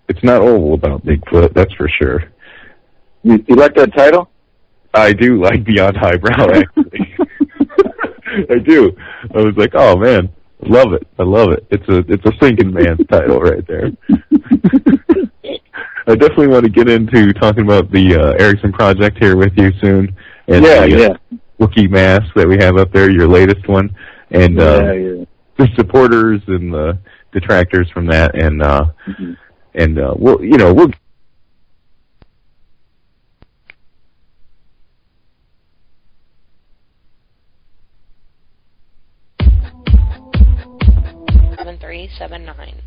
it's not all about Bigfoot, that's for sure. You like that title? I do like Beyond Highbrow, actually. I do. I was like, oh man, love it. I love it. It's a thinking man's title right there. I definitely want to get into talking about the Erickson project here with you soon, and the Wookiee mask that we have up there, your latest one, and the supporters and the detractors from that, and we'll. 7379.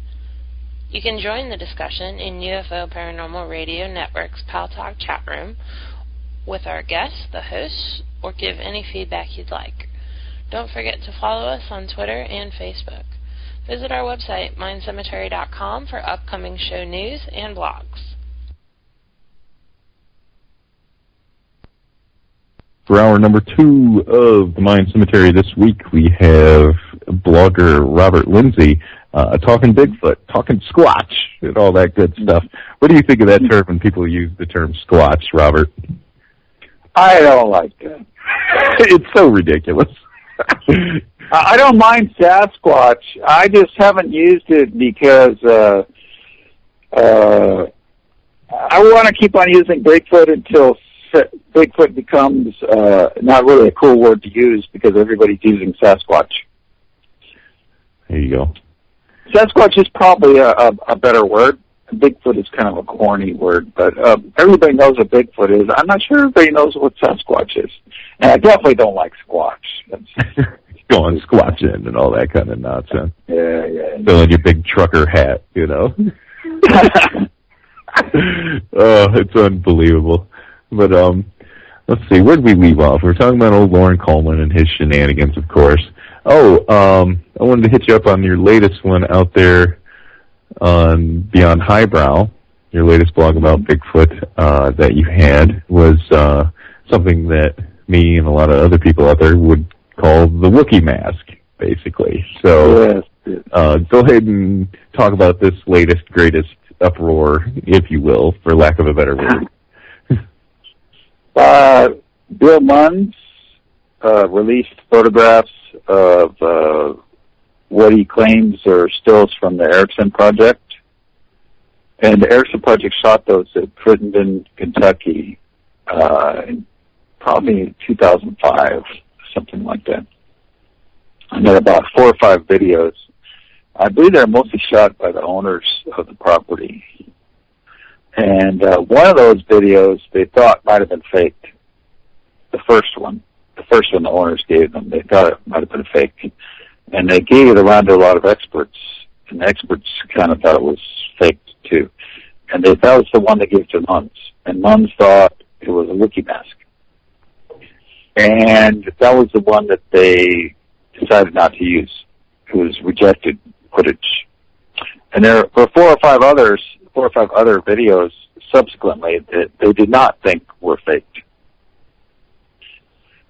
You can join the discussion in UFO Paranormal Radio Network's Pal Talk chat room with our guests, the hosts, or give any feedback you'd like. Don't forget to follow us on Twitter and Facebook. Visit our website, mindcemetery.com, for upcoming show news and blogs. For hour number 2 of the Mind Cemetery this week, we have blogger Robert Lindsay talking Bigfoot, talking Squatch, and all that good stuff. What do you think of that term when people use the term Squatch, Robert? I don't like that. It's so ridiculous. I don't mind Sasquatch. I just haven't used it because I want to keep on using Bigfoot until Bigfoot becomes not really a cool word to use because everybody's using Sasquatch. There you go. Sasquatch is probably a better word. Bigfoot is kind of a corny word, but everybody knows what Bigfoot is. I'm not sure everybody knows what Sasquatch is. And I definitely don't like Squatch. Going squatching and all that kind of nonsense. Yeah. Still in your big trucker hat, you know. Oh, it's unbelievable. But let's see, where did we leave off? We were talking about old Lauren Coleman and his shenanigans, of course. Oh, I wanted to hit you up on your latest one out there on Beyond Highbrow. latest blog about Bigfoot that you had was something that me and a lot of other people out there would call the Wookiee mask, basically. So go ahead and talk about this latest, greatest uproar, if you will, for lack of a better word. Bill Munns released photographs of what he claims are stills from the Erickson Project. And the Erickson Project shot those at Crittenden, Kentucky, probably in 2005, something like that. And there are about 4 or 5 videos. I believe they're mostly shot by the owners of the property. And one of those videos they thought might have been faked. The first one the owners gave them, they thought it might have been faked. And they gave it around to a lot of experts. And the experts kind of thought it was faked too. And that was the one they gave to Munns. And Munns thought it was a Wookiee mask. And that was the one that they decided not to use. It was rejected footage. And there were 4 or 5 other videos subsequently that they did not think were faked.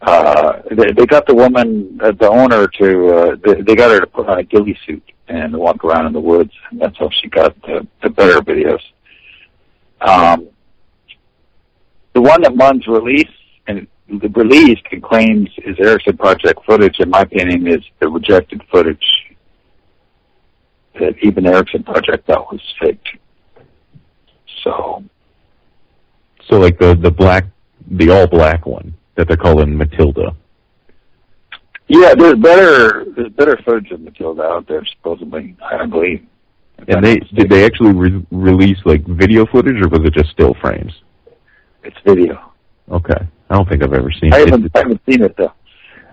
They got the woman, the owner, they got her to put on a ghillie suit and walk around in the woods, and that's how she got the better videos. The one that Munns released and claims is Erickson Project footage, in my opinion, is the rejected footage that even Erickson Project thought was faked. So like the all black one that they're calling Matilda. Yeah, there's better footage of Matilda out there, supposedly, I believe. And did they actually release like video footage, or was it just still frames? It's video. Okay, I don't think I've ever seen it. I haven't seen it though.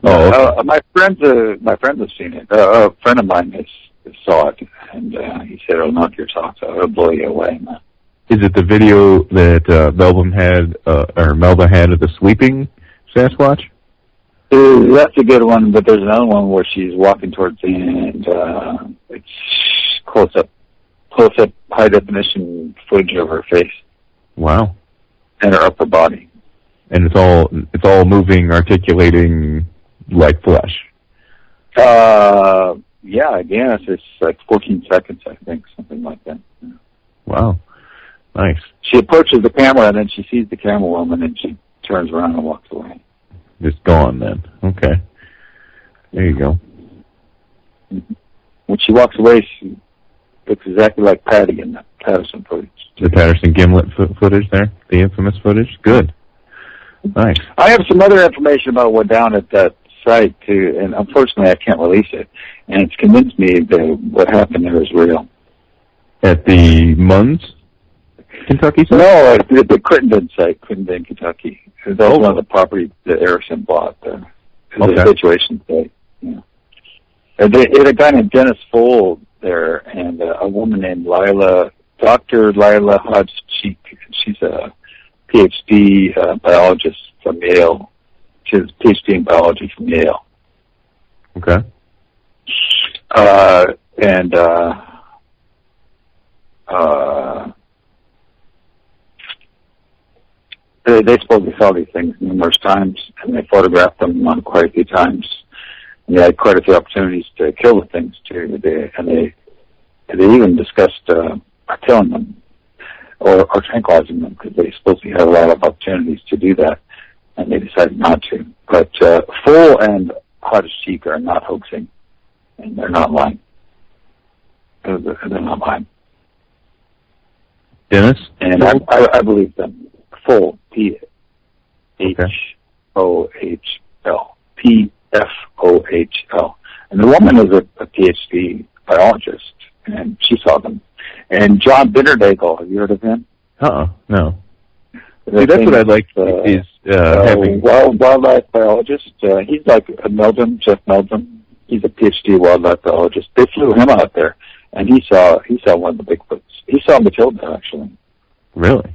Oh, okay. My friends have seen it. A friend of mine saw it, and he said it'll knock your socks out. It'll blow you away, man. Is it the video that Melba had of the sleeping Sasquatch? That's a good one, but there's another one where she's walking towards the end. It's close up, high definition footage of her face. Wow. And her upper body. And it's all moving, articulating like flesh. Yeah, I guess it's like 14 seconds, I think, something like that. Yeah. Wow. Nice. She approaches the camera, and then she sees the camera woman, and she turns around and walks away. Just gone then. Okay. There you go. When she walks away, she looks exactly like Patty in the Patterson footage. The Patterson Gimlet footage there? The infamous footage? Good. Nice. I have some other information about what down at that site, too, and unfortunately I can't release it. And it's convinced me that what happened there is real. At the Munns, Kentucky site? No, at the Crittenden site, Crittenden, Kentucky. That was one of the properties that Erickson bought there. It was a situation site. Yeah. It had a guy named Dennis Fold there, and a woman named Dr. Lila Hodge-Cheek. She's a PhD biologist from Yale. She has a PhD in biology from Yale. Okay. They supposedly saw these things numerous times, and they photographed them quite a few times. And they had quite a few opportunities to kill the things too. They even discussed killing them or tranquilizing them, because they supposedly had a lot of opportunities to do that, and they decided not to. But Full and Hodge-Cheek are not hoaxing, and they're not lying. They're not lying. Dennis? And I believe them. Full, P-H-O-H-L. P-F-O-H-L. And the woman is a PhD biologist, and she saw them. And John Bitterdagel, have you heard of him? No. See, that's what I'd like is having... Wildlife biologist. He's like Jeff Meldrum. He's a PhD wildlife biologist. They flew him out there, and he saw one of the Bigfoots. He saw Matilda, actually. Really?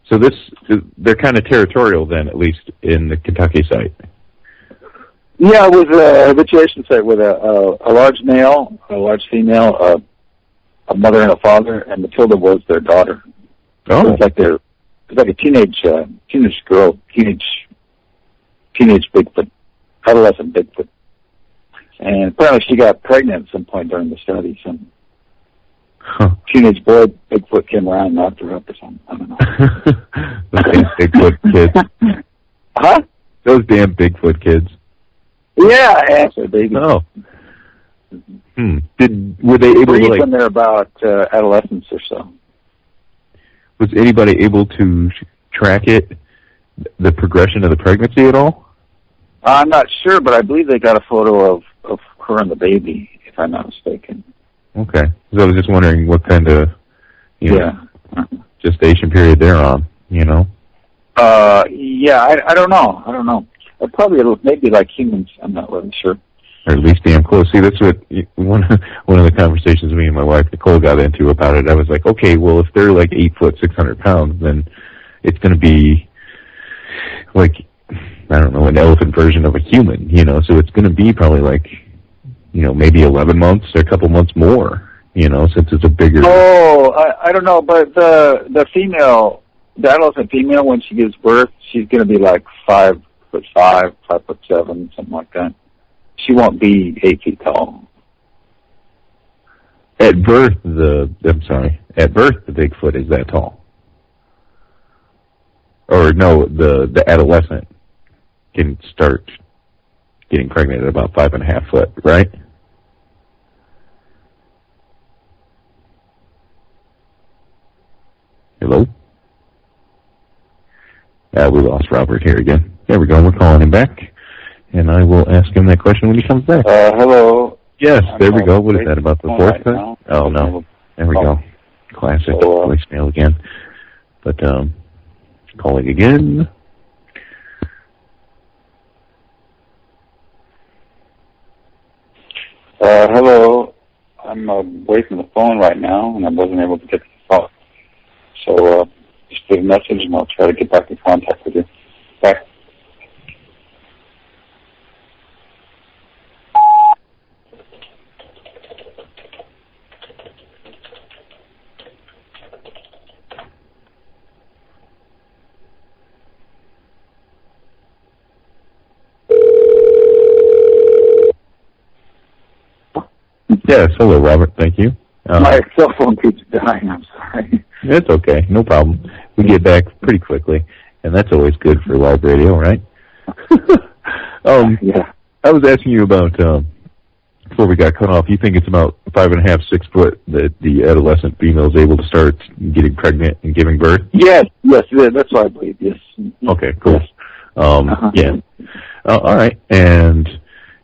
So they're kind of territorial then, at least in the Kentucky site. Yeah, it was a habituation site with a large male, a large female, a mother and a father, and Matilda was their daughter. Oh. It's like a teenage girl, teenage Bigfoot, adolescent Bigfoot. And apparently she got pregnant at some point during the study. Some teenage boy Bigfoot came around and knocked her up or something. I don't know. Those damn Bigfoot kids. Huh? Those damn Bigfoot kids. Yeah, actually, baby. Oh. Were they able to, like... when they're about adolescence or so. Was anybody able to track it, the progression of the pregnancy at all? I'm not sure, but I believe they got a photo of her and the baby, if I'm not mistaken. Okay. So I was just wondering what kind of, gestation period they're on, Yeah, I don't know. Probably maybe like humans. I'm not really sure. Or at least damn close. See, that's what one of the conversations me and my wife Nicole got into about it. I was like, okay, well, if they're like 8 foot, 600 pounds, then it's going to be like, I don't know, an elephant version of a human, So it's going to be probably like, maybe 11 months or a couple months more, since it's a bigger. Oh, I don't know, but the female, the adolescent female, when she gives birth, she's going to be like 5'5", 5'7", something like that. She won't be 8 feet tall. At birth, the Bigfoot is that tall. Or no, the adolescent can start getting pregnant at about 5.5 foot, right? Hello? We lost Robert here again. There we go. We're calling him back. And I will ask him that question when he comes back. Hello. Yes, there we go. What is that, about the fourth time? Oh, no. There we go. Classic voicemail again. But, calling again. Hello. I'm away from the phone right now, and I wasn't able to get to the phone. So, just leave a message, and I'll try to get back in contact with you. Bye. Yes, hello, Robert. Thank you. My cell phone keeps dying. I'm sorry. It's okay. No problem. We get back pretty quickly, and that's always good for live radio, right? Yeah. I was asking you about, before we got cut off, you think it's about 5.5, 6 foot that the adolescent female is able to start getting pregnant and giving birth? Yes, that's what I believe, yes. Okay, cool. Yes. Yeah. All right. And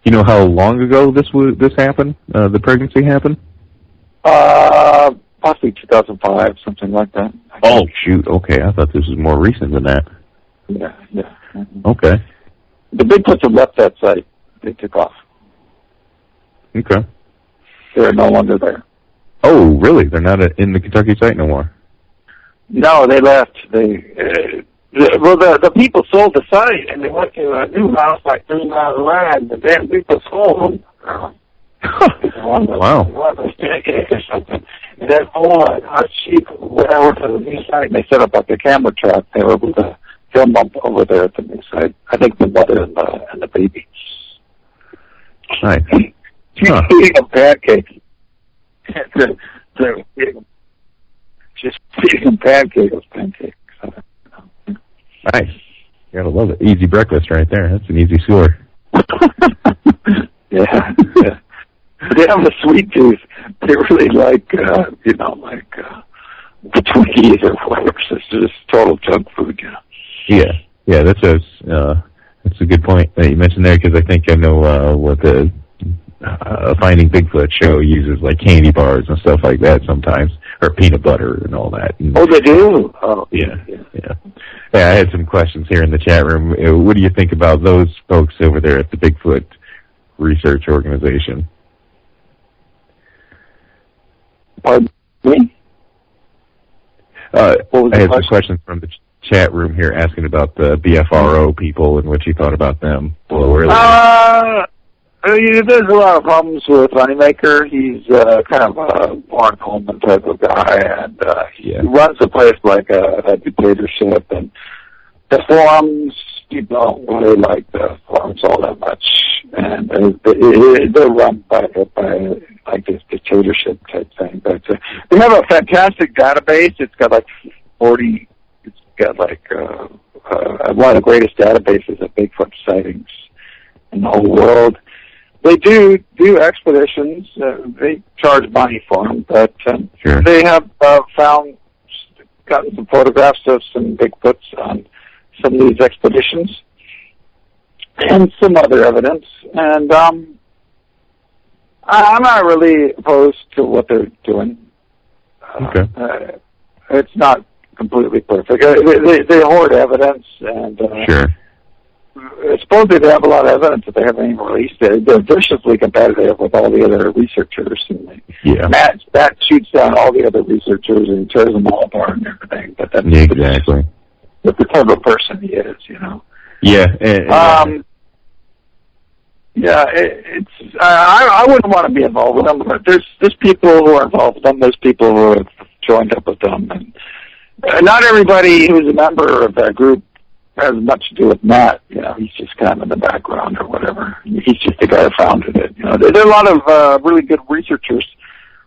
you know how long ago this happened? The pregnancy happened? Possibly 2005, something like that. Oh, shoot. Okay, I thought this was more recent than that. Yeah. Mm-hmm. Okay. The Bigfoots have left that site. They took off. Okay. They're no longer there. Oh, really? They're not in the Kentucky site no more? No, they left. The people sold the site, and they went to a new house like 3 miles away, and the damn people sold them. Wow. Or something. And then our chief went over to the new site, and they set up like a camera trap. They were able to film up over there at the new site. I think the mother and the baby. Nice. She's eating a pancake. She's feeding them pancakes. Nice. You gotta love it. Easy breakfast right there. That's an easy score. Yeah. They have a sweet tooth. They really like, the Twinkies or whatever. It's just total junk food, Yeah, that's a good point that you mentioned there, because I think I know what the Finding Bigfoot show uses, like candy bars and stuff like that sometimes, or peanut butter and all that. And, oh, they do? Oh, yeah. I had some questions here in the chat room. What do you think about those folks over there at the Bigfoot Research Organization? Pardon me? I had some questions from the chat room here asking about the BFRO people and what you thought about them. There's a lot of problems with Moneymaker. He's kind of a Warren Coleman type of guy, and he runs the place like a dictatorship. And the forums, you don't really like the forums all that much, and they're run by like this dictatorship type thing. But they have a fantastic database. It's got like 40. It's got like one of the greatest databases of Bigfoot sightings in the whole world. They do expeditions. They charge money for them, but they have gotten some photographs of some Bigfoots on some of these expeditions and some other evidence. And I'm not really opposed to what they're doing. It's not completely perfect. They hoard evidence, and supposedly they have a lot of evidence that they haven't even released. They're viciously competitive with all the other researchers. And Matt shoots down all the other researchers and tears them all apart and everything. But that's exactly the type of person he is, you know. I wouldn't want to be involved with them. But there's people who are involved with them. There's people who have joined up with them, and not everybody who's a member of that group has much to do with Matt. You know, he's just kind of in the background or whatever. He's just the guy who founded it. You know, there are a lot of really good researchers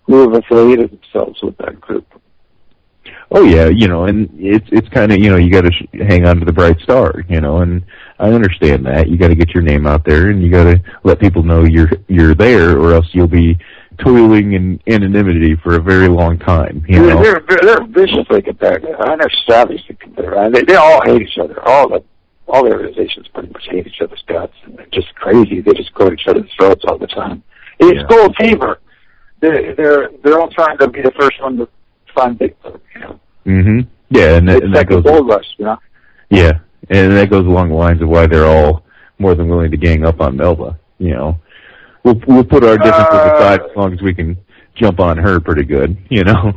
who have affiliated themselves with that group. Oh yeah, you know, and it's kind of, you know, you got to hang on to the bright star, you know, and I understand that. You got to get your name out there, and you got to let people know you're there, or else you'll be toiling in anonymity for a very long time. You know, they're viciously competitive. I know savagely competitive. They all hate each other. All the organizations pretty much hate each other's guts, and they're just crazy. They just go at each other's throats all the time. It's gold fever. They're all trying to be the first one to find Bigfoot. You know. Yeah, and it's that goes. Gold rush, you know. Yeah, and that goes along the lines of why they're all more than willing to gang up on Melba. You know, we'll put our differences aside as long as we can jump on her pretty good. You know.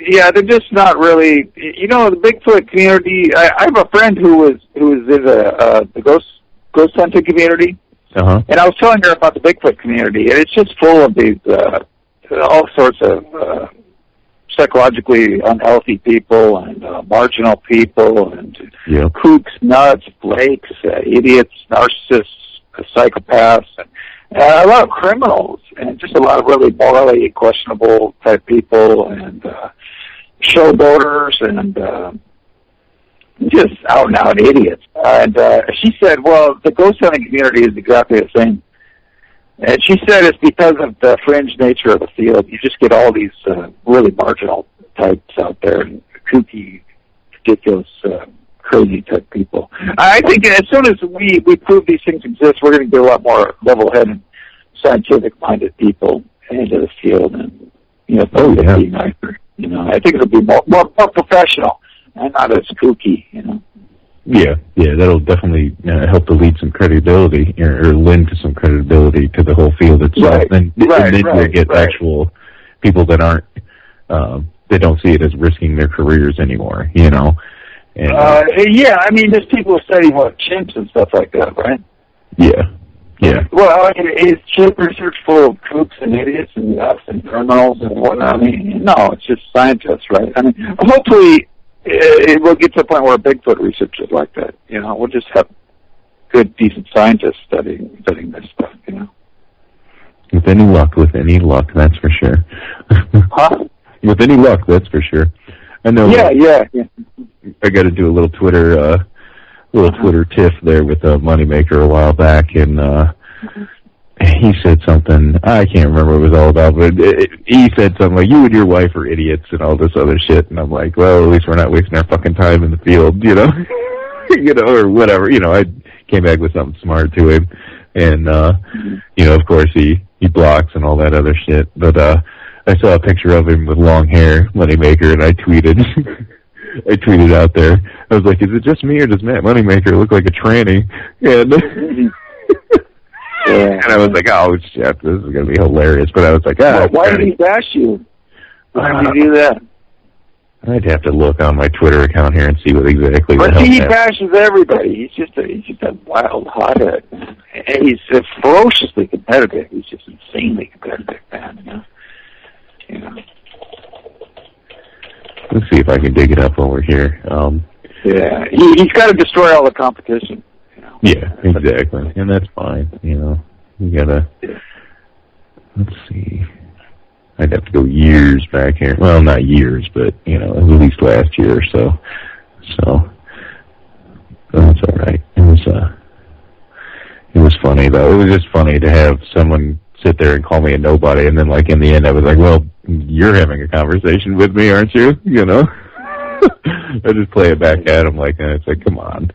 Yeah, they're just not really. You know, the Bigfoot community. I have a friend who was in the ghost hunting community, and I was telling her about the Bigfoot community, and it's just full of these all sorts of psychologically unhealthy people and marginal people and kooks, nuts, flakes, idiots, narcissists, psychopaths, and a lot of criminals, and just a lot of really morally questionable type people, and showboaters, and just out-and-out idiots. And she said, well, the ghost hunting community is exactly the same. And she said it's because of the fringe nature of the field. You just get all these really marginal types out there, and kooky, ridiculous, crazy type people. I think as soon as we prove these things exist, we're going to get a lot more level-headed, scientific-minded people into the field, and be nicer. You know, I think it'll be more professional and not as kooky. You know. Yeah, that'll definitely help to lead some credibility or lend to some credibility to the whole field itself. And then you'll get actual people that aren't, they don't see it as risking their careers anymore, you know. And, I mean, there's people who study chimps and stuff like that, right? Yeah. Well, is chimp research full of kooks and idiots and nuts and criminals and whatnot? I mean, no, it's just scientists, right? I mean, hopefully it will get to a point where Bigfoot research is like that. You know, we'll just have good, decent scientists studying this stuff. You know, with any luck, that's for sure. With any luck, that's for sure. I know. Yeah. I got to do a little Twitter tiff there with Moneymaker a while back, and he said something, I can't remember what it was all about, but he said something like, you and your wife are idiots and all this other shit, and I'm like, well, at least we're not wasting our fucking time in the field, you know, or whatever, you know. I came back with something smart to him, and, of course he blocks and all that other shit, but I saw a picture of him with long hair, Moneymaker, and I tweeted out there, I was like, is it just me or does Matt Moneymaker look like a tranny? And and I was like, oh shit, this is going to be hilarious. But I was like, why did he bash you? Why did he do that? I'd have to look on my Twitter account here and see what exactly. But he bashes everybody. He's just a wild hothead. he's ferociously competitive. He's just insanely competitive, man. You know. Let's see if I can dig it up over here. Yeah, he's got to destroy all the competition. You know? Yeah, exactly, and that's fine. You know, you gotta. Let's see. I'd have to go years back here. Well, not years, but you know, at least last year or so. So that's all right. It was funny though. It was just funny to have someone sit there and call me a nobody, and then like in the end, I was like, "Well, you're having a conversation with me, aren't you?" You know. I just play it back at him like, and it's like, come on,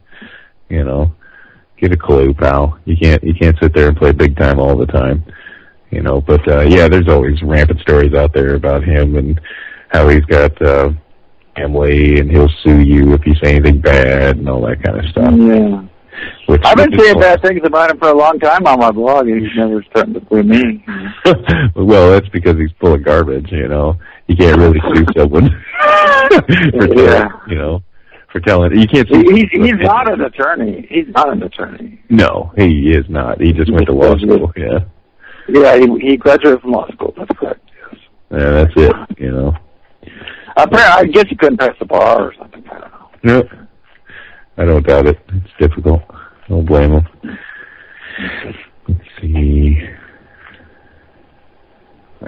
you know, get a clue, pal. You can't sit there and play big time all the time, you know. But yeah, there's always rampant stories out there about him and how he's got family and he'll sue you if you say anything bad and all that kind of stuff. Yeah. I've been saying bad things about him for a long time on my blog, and he's never starting to sue me. Well, that's because he's full of garbage, you know. You can't really sue someone for telling, you know, for telling. You can't sue. He's not an attorney. He's not an attorney. No, he is not. He just went to law school. Yeah. Yeah, he graduated from law school. That's correct. Yes. Yeah, that's it. You know. I guess he couldn't pass the bar or something. I don't know. No, I don't doubt it. It's difficult. Don't blame him. Let's see. I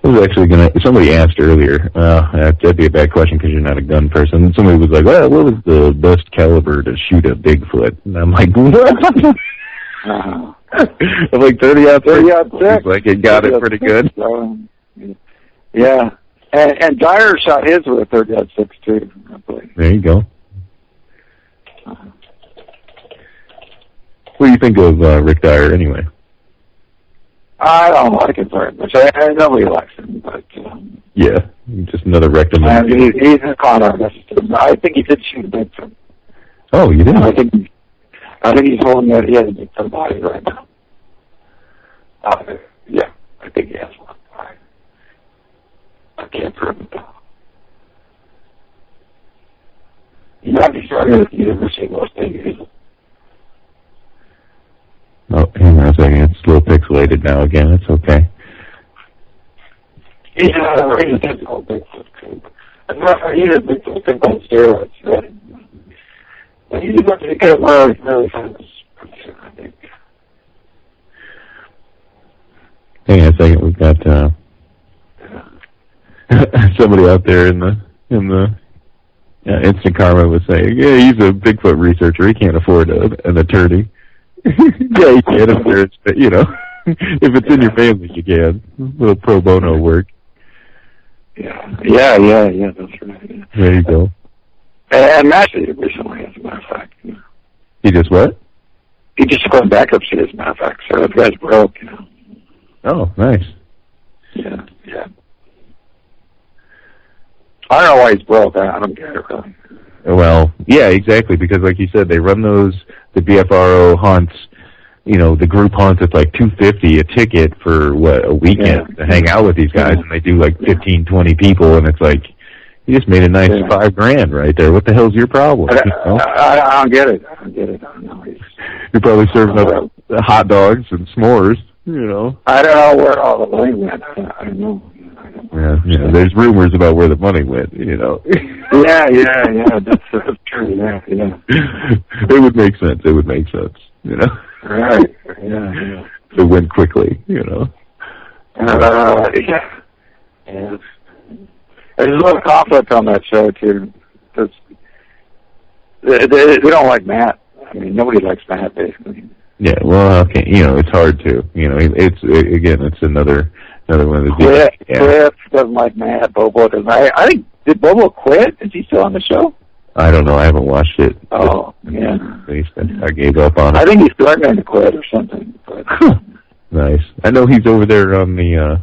was actually somebody asked earlier, that'd be a bad question because you're not a gun person. And somebody was like, well, what was the best caliber to shoot a Bigfoot? And I'm like, what? I'm like 30-06. He's like, it got it pretty good. Yeah. And Dyer shot his with a 30-06 too, I believe. There you go. What do you think of Rick Dyer anyway? I don't like him very much. Nobody likes him, but yeah, just another rectum. He's a con artist. I think he did shoot a Bigfoot. Oh, you did? I think he's holding that. He has a Bigfoot body right now. Yeah, I think he has one. I can't prove it though. He might be starting at the University of Las Vegas. Oh, hang on a second. It's a little pixelated now again. It's okay. He's a typical Bigfoot creep. He's a Bigfoot creep on steroids, right? He's about to get really famous, I think. Hang on a second. We've got somebody out there in the Instant Karma was saying, yeah, he's a Bigfoot researcher. He can't afford an attorney. Yeah, you can if there's, you know, if it's in your family, you can. A little pro bono work. Yeah, that's right. Yeah. There you go. And Massey recently, as a matter of fact. You know. He just what? He just took on bankruptcy, as a matter of fact. So the guy's broke, you know. Oh, nice. Yeah. I don't know why he's broke. I don't get it, really. Well, yeah, exactly, because like you said, they run the BFRO hunts, you know, the group hunts, it's like $250 a ticket for, a weekend to hang out with these guys, and they do like 15, 20 people, and it's like, you just made a nice $5,000 right there. What the hell's your problem? I don't get it. I don't know. You're probably serving up hot dogs and s'mores, you know. I don't know where all the money went. I don't know. Yeah, there's rumors about where the money went, you know. Yeah, that's true, yeah. It would make sense, you know. Right, yeah. It went quickly, you know. Yeah. There's a lot of conflict on that show, too. They don't like Matt. I mean, nobody likes Matt, basically. Yeah, well, okay, you know, it's hard to, you know, it's another one of the Cliff doesn't like Matt. Bobo doesn't. I think, did Bobo quit? Is he still on the show? I don't know. I haven't watched it. Oh, yeah. I gave up on it. I think he's threatening to quit or something. But. Nice. I know he's over there on the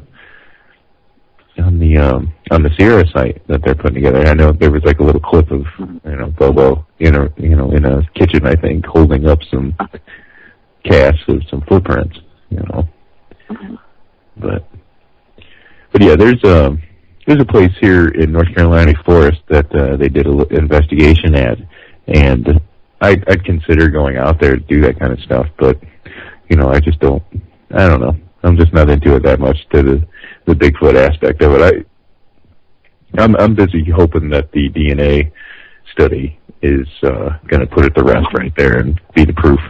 Sierra site that they're putting together. I know there was like a little clip of Bobo in a kitchen, I think, holding up some casts of some footprints. You know, but yeah, there's a place here in North Carolina Forest that they did an investigation at, and I'd consider going out there to do that kind of stuff, but I just don't. I don't know. I'm just not into it that much to the Bigfoot aspect of it. I'm busy hoping that the DNA study is going to put it to rest right there and be the proof.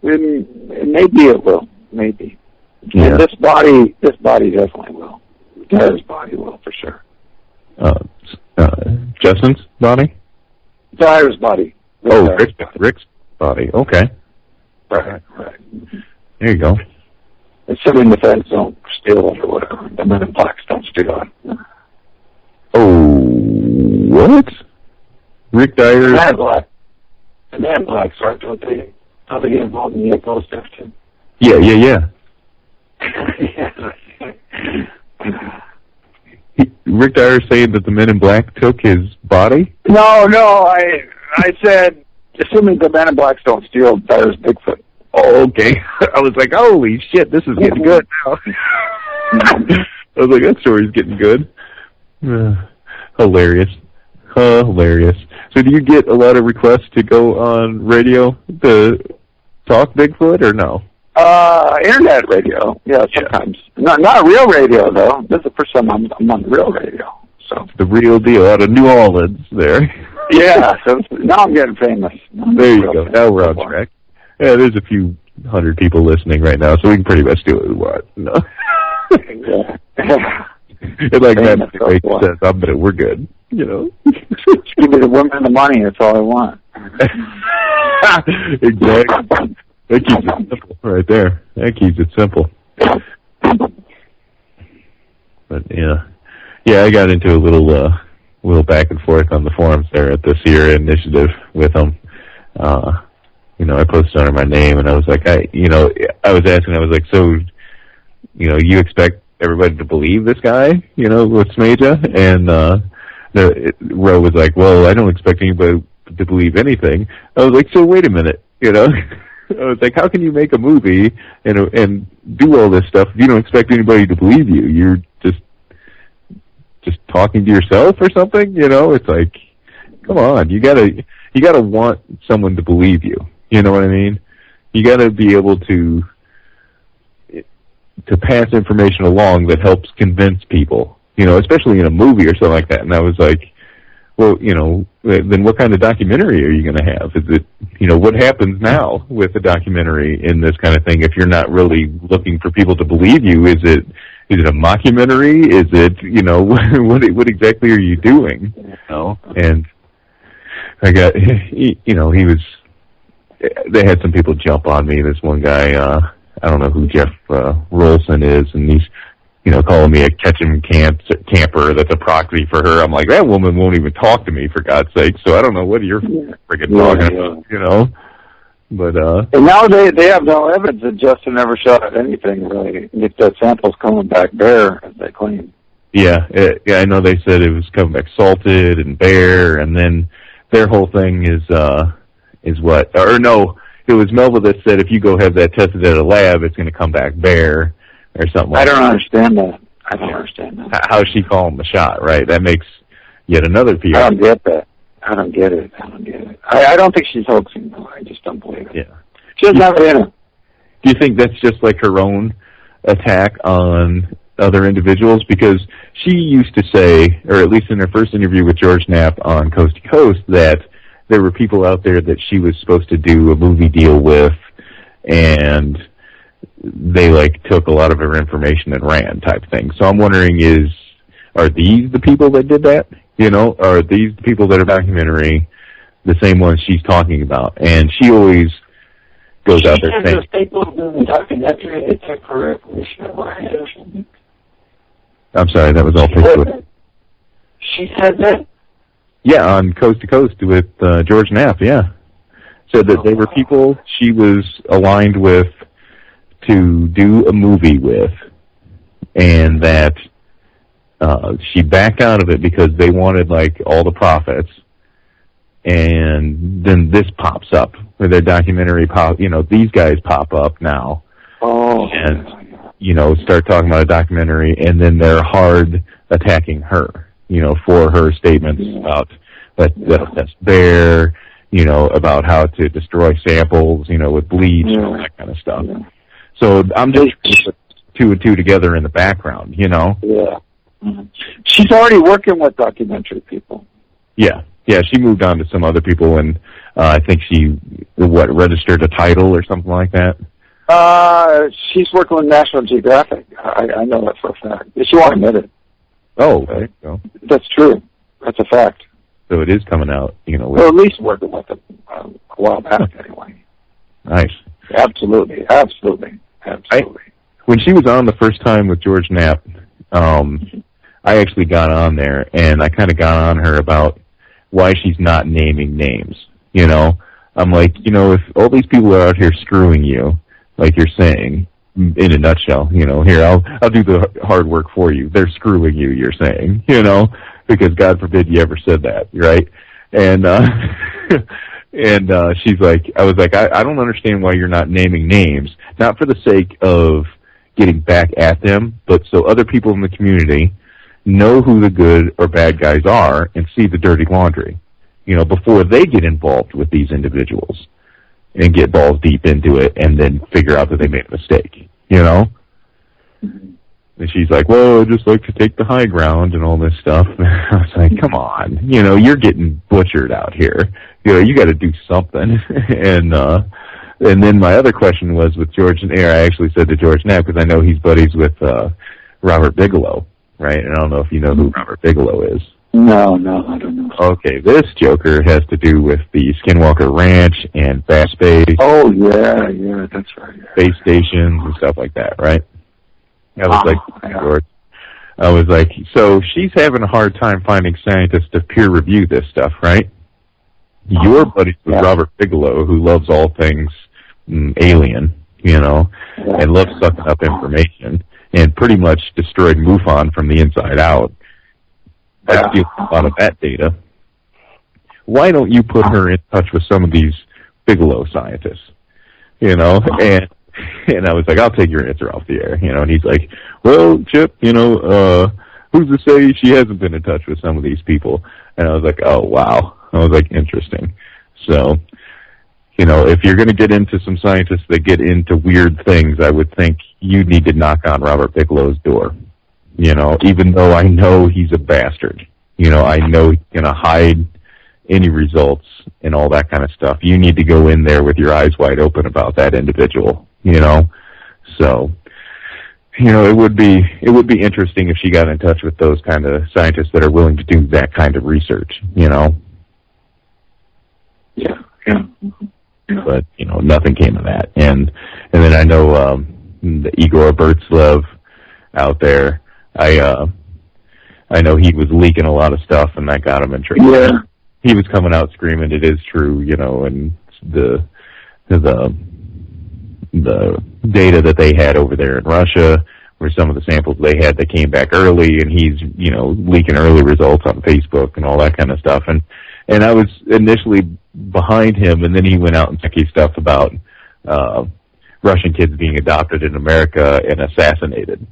Maybe it will. Maybe. Yeah. And this body definitely will. Tyler's body will for sure. Justin's body? Tyler's body. Rick's body. Okay. Right. There you go. Assuming the feds don't steal it or whatever. The men in blacks don't steal it. Oh, what? Rick Dyer? The man in blacks, right? Don't they get involved in the UFO stuff too? Yeah. Rick Dyer saying that the men in black took his body? No, I said, assuming the men in blacks don't steal Dyer's Bigfoot. Oh, okay. I was like, holy shit, this is getting good now. I was like, that story's getting good. Hilarious. So do you get a lot of requests to go on radio to talk Bigfoot or no? Internet radio. Yeah, sometimes. Yeah. Not real radio, though. This is the first time I'm on real radio. So the real deal out of New Orleans there. Yeah, so now I'm getting famous. There you go. Now we're on track. Yeah, there's a few hundred people listening right now, so we can pretty much do what we want. No. It's like that says, I bet we're good. Just give me the women and the money, that's all I want. Exactly. That keeps it simple right there. That keeps it simple. But yeah, I got into a little back and forth on the forums there at the Sierra Initiative with them. I posted under my name, and I was like, I was asking, I was like, so, you expect everybody to believe this guy, with Smaja? And Ro was like, well, I don't expect anybody to believe anything. I was like, so wait a minute, I was like, how can you make a movie and do all this stuff if you don't expect anybody to believe you? You're just talking to yourself or something, It's like, come on, you gotta want someone to believe you. You know what I mean? You gotta be able to pass information along that helps convince people, especially in a movie or something like that. And I was like, well, then what kind of documentary are you going to have? Is it, what happens now with a documentary in this kind of thing if you're not really looking for people to believe you? Is it a mockumentary? Is it, what exactly are you doing? And I got, he was, they had some people jump on me. This one guy, I don't know who Jeff Rolson is, and he's, calling me a Ketchum camper that's a proxy for her. I'm like, that woman won't even talk to me, for God's sake, so I don't know what you're freaking talking about, But, and now they have no evidence that Justin ever shot at anything, really. If that sample's coming back bare, as they claim. Yeah, I know they said it was coming back salted and bare, and then their whole thing is what, or no, it was Melva that said if you go have that tested at a lab, it's going to come back bare or something like that. I don't understand that. How's she calling the shot, right? That makes yet another PR. I don't get that. I don't get it. I don't think she's hoaxing, though. I just don't believe it. Yeah. She doesn't have it in her. Do you think that's just like her own attack on other individuals? Because she used to say, or at least in her first interview with George Knapp on Coast to Coast, that there were people out there that she was supposed to do a movie deal with, and they took a lot of her information and ran type thing. So I'm wondering, are these the people that did that? Are these the people that are documentary, the same ones she's talking about? And she always goes out there saying, those people doing documentary, they took her information and ran or something. I'm sorry, that was all Facebook. She said that? Yeah, on Coast to Coast with George Knapp, yeah. Said that they were people she was aligned with to do a movie with, and that she backed out of it because they wanted all the profits. And then this pops up where their documentary these guys pop up now. Oh. And start talking about a documentary, and then they're hard attacking her, for her statements about that'll test bear, about how to destroy samples, with bleach and all that kind of stuff. Yeah. So I'm just putting 2 and 2 together in the background, Yeah. Mm-hmm. She's already working with documentary people. Yeah. Yeah, she moved on to some other people, and I think she, registered a title or something like that? She's working with National Geographic. I know that for a fact. She won't admit it. Oh, there you go. That's true. That's a fact. So it is coming out, Well, at least working with them a while back, anyway. Nice. Absolutely. When she was on the first time with George Knapp, I actually got on there, and I kind of got on her about why she's not naming names. I'm like, if all these people are out here screwing you, like you're saying, in a nutshell, here, I'll do the hard work for you. They're screwing you, you're saying, because God forbid you ever said that, right? And, and she's like, I was like, I don't understand why you're not naming names, not for the sake of getting back at them, but so other people in the community know who the good or bad guys are and see the dirty laundry, before they get involved with these individuals and get balls deep into it and then figure out that they made a mistake, And she's like, well, I just like to take the high ground and all this stuff. I was like, come on, you're getting butchered out here. You got to do something. And then my other question was with George, and I actually said to George Knapp, because I know he's buddies with Robert Bigelow, right? And I don't know if you know who Robert Bigelow is. No, I don't know. Okay, this joker has to do with the Skinwalker Ranch and Fast Space. Oh, yeah, that's right. Yeah. Space stations and stuff like that, right? I was George. I was like, so she's having a hard time finding scientists to peer review this stuff, right? Your buddy with Robert Bigelow, who loves all things alien, and loves sucking up information, and pretty much destroyed MUFON from the inside out. I steal a lot of that data. Why don't you put her in touch with some of these Bigelow scientists? And I was like, I'll take your answer off the air, and he's like, well, Chip, who's to say she hasn't been in touch with some of these people? And I was like, oh, wow. I was like, interesting. So, if you're going to get into some scientists that get into weird things, I would think you need to knock on Robert Bigelow's door. Even though I know he's a bastard. I know he's going to hide any results and all that kind of stuff. You need to go in there with your eyes wide open about that individual, So, it would be interesting if she got in touch with those kind of scientists that are willing to do that kind of research, Yeah. But, nothing came of that. And then I know the Igor Burtslev out there, I know he was leaking a lot of stuff, and that got him in trouble. Yeah. He was coming out screaming, it is true, and the data that they had over there in Russia were some of the samples they had that came back early, and he's, leaking early results on Facebook and all that kind of stuff. And I was initially behind him, and then he went out and took his stuff about Russian kids being adopted in America and assassinated.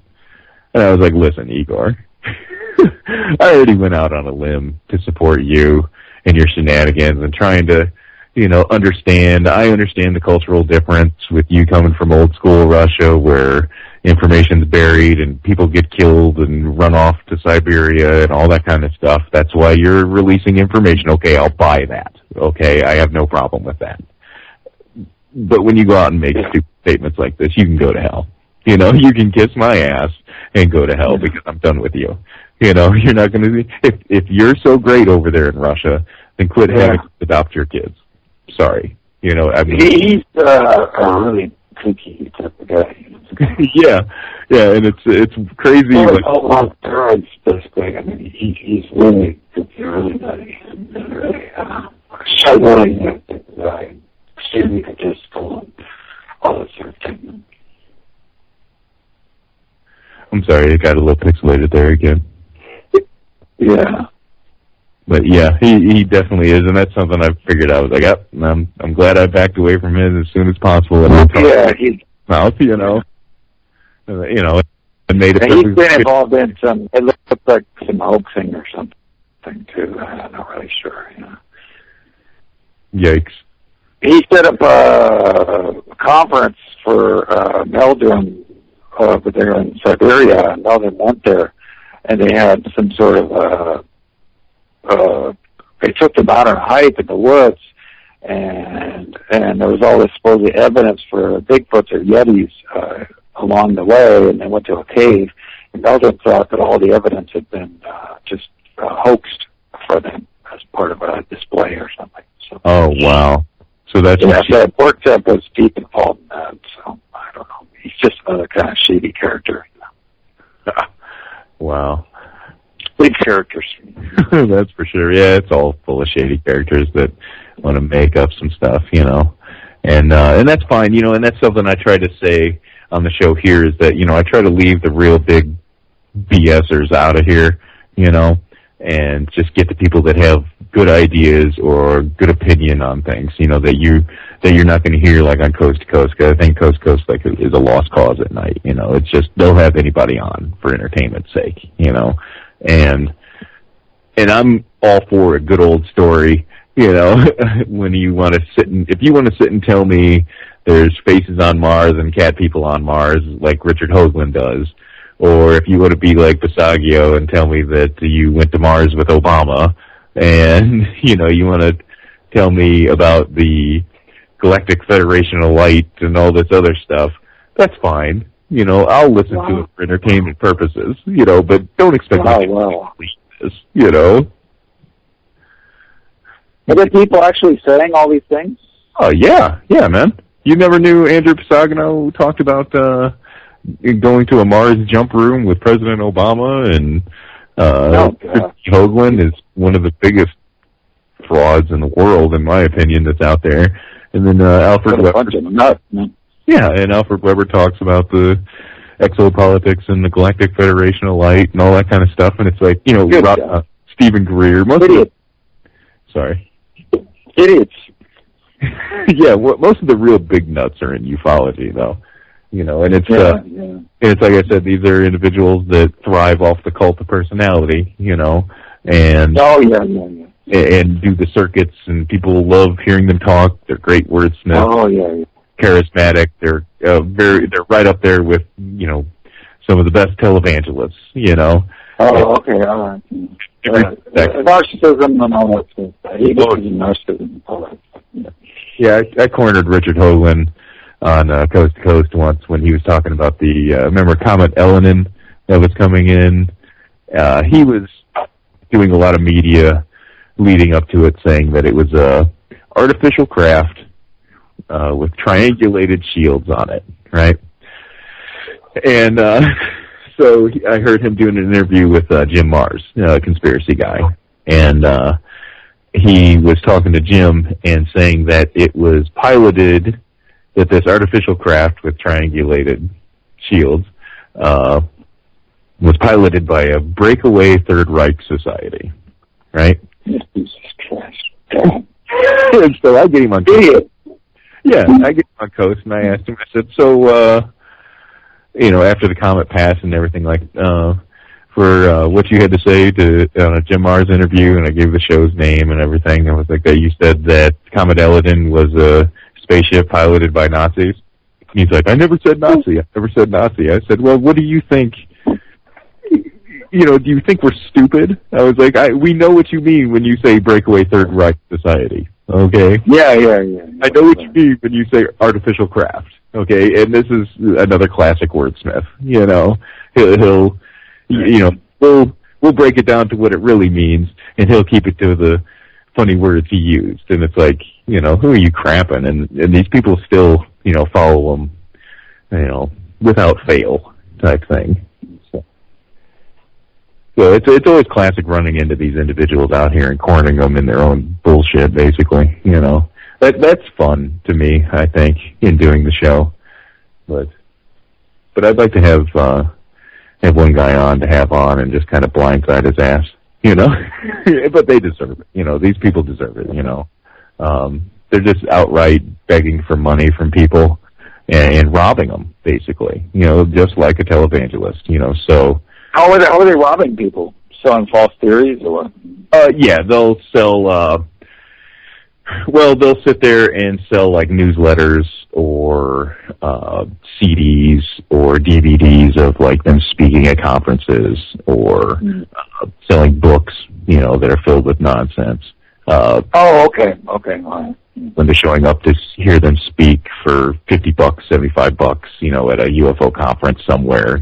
And I was like, listen, Igor, I already went out on a limb to support you and your shenanigans and trying to, understand. I understand the cultural difference with you coming from old school Russia where information's buried and people get killed and run off to Siberia and all that kind of stuff. That's why you're releasing information. Okay, I'll buy that. Okay, I have no problem with that. But when you go out and make stupid statements like this, you can go to hell. You can kiss my ass and go to hell because I'm done with you. You're not going to if you're so great over there in Russia, then quit having to adopt your kids. Sorry. He's a really kooky type of guy. yeah, and it's crazy. Well, like, on steroids, basically. I mean, he's really nutty. Really struggling with extremely statistical and all that sort of thing. I'm sorry, it got a little pixelated there again. Yeah. But yeah, he definitely is, and that's something I figured out. I was like, yep, I'm glad I backed away from him as soon as possible. And he's mouth, and made it. He's been involved in some. It looked like some hoaxing or something. something too. I'm not really sure. Yikes. He set up a conference for Meldrum over there in Siberia, and Meldrum went there, and they had some sort of they took them out on a hike in the woods, and there was all this supposed evidence for Bigfoots or Yetis along the way, and they went to a cave, and Meldrum thought that all the evidence had been just hoaxed for them as part of a display or something. So, oh, wow. So that's that Pork Chop was deep involved in that, so I don't know. He's just another kind of shady character. Wow. Big characters. That's for sure. Yeah, it's all full of shady characters that want to make up some stuff, And that's fine, and that's something I try to say on the show here is that, I try to leave the real big BSers out of here, and just get the people that have good ideas or good opinion on things, that you're not going to hear like on Coast to Coast, because I think Coast to Coast is a lost cause at night. It's just they'll have anybody on for entertainment's sake, and I'm all for a good old story, when you want to if you want to sit and tell me there's faces on Mars and cat people on Mars like Richard Hoagland does, or if you want to be like Basagio and tell me that you went to Mars with Obama, and, you want to tell me about the Galactic Federation of Light and all this other stuff, that's fine. I'll listen to it for entertainment purposes, but don't expect me to believe this, Are there people actually saying all these things? Oh, yeah, man. You never knew Andrew Pisagino talked about going to a Mars jump room with President Obama, and Hoagland is one of the biggest frauds in the world, in my opinion, that's out there. And then Alfred Weber. Yeah, and Alfred Weber talks about the exopolitics and the Galactic Federation of Light and all that kind of stuff. And it's like, Stephen Greer. Sorry. Idiots. Yeah, most of the real big nuts are in ufology, though. And it's it's like I said, these are individuals that thrive off the cult of personality, and and do the circuits, and people love hearing them talk. They're great wordsmiths. Charismatic. They're they're right up there with some of the best televangelists. Oh, okay, all right. Narcissism and all that stuff. Narcissism and all that stuff. Yeah, I cornered Richard Hoagland on Coast to Coast once when he was talking about the, remember Comet Elenin that was coming in? He was doing a lot of media leading up to it saying that it was a artificial craft with triangulated shields on it, right? And so I heard him doing an interview with Jim Mars, a conspiracy guy, and he was talking to Jim and saying that it was piloted, that this artificial craft with triangulated shields was piloted by a breakaway Third Reich society, right? Jesus Christ. And so I get him on Coast. Yeah, I get him on Coast, and I asked him, I said, so, after the comet passed and everything, for what you had to say to on a Jim Mars interview, and I gave the show's name and everything, I was like, you said that Comet Elenin was a spaceship piloted by Nazis. And he's like, I never said Nazi. I said, well, what do you think? Do you think we're stupid? I was like, we know what you mean when you say breakaway Third Reich society. Okay? Yeah. I know what you mean when you say artificial craft. Okay? And this is another classic wordsmith. He'll we'll break it down to what it really means, and he'll keep it to the funny words he used. And it's like, who are you cramping? And these people still, follow him, without fail type thing. So it's always classic running into these individuals out here and cornering them in their own bullshit, basically. That's fun to me, I think, in doing the show. But I'd like to have one guy on to have on and just kind of blindside his ass, But they deserve it, These people deserve it, They're just outright begging for money from people and robbing them, basically, just like a televangelist, so... How are they robbing people? selling false theories or what? Yeah, they'll sell. Well, they'll sit there and sell like newsletters or CDs or DVDs of like them speaking at conferences or selling books, that are filled with nonsense. Okay. All right. When they're showing up to hear them speak for $50, $75, at a UFO conference somewhere,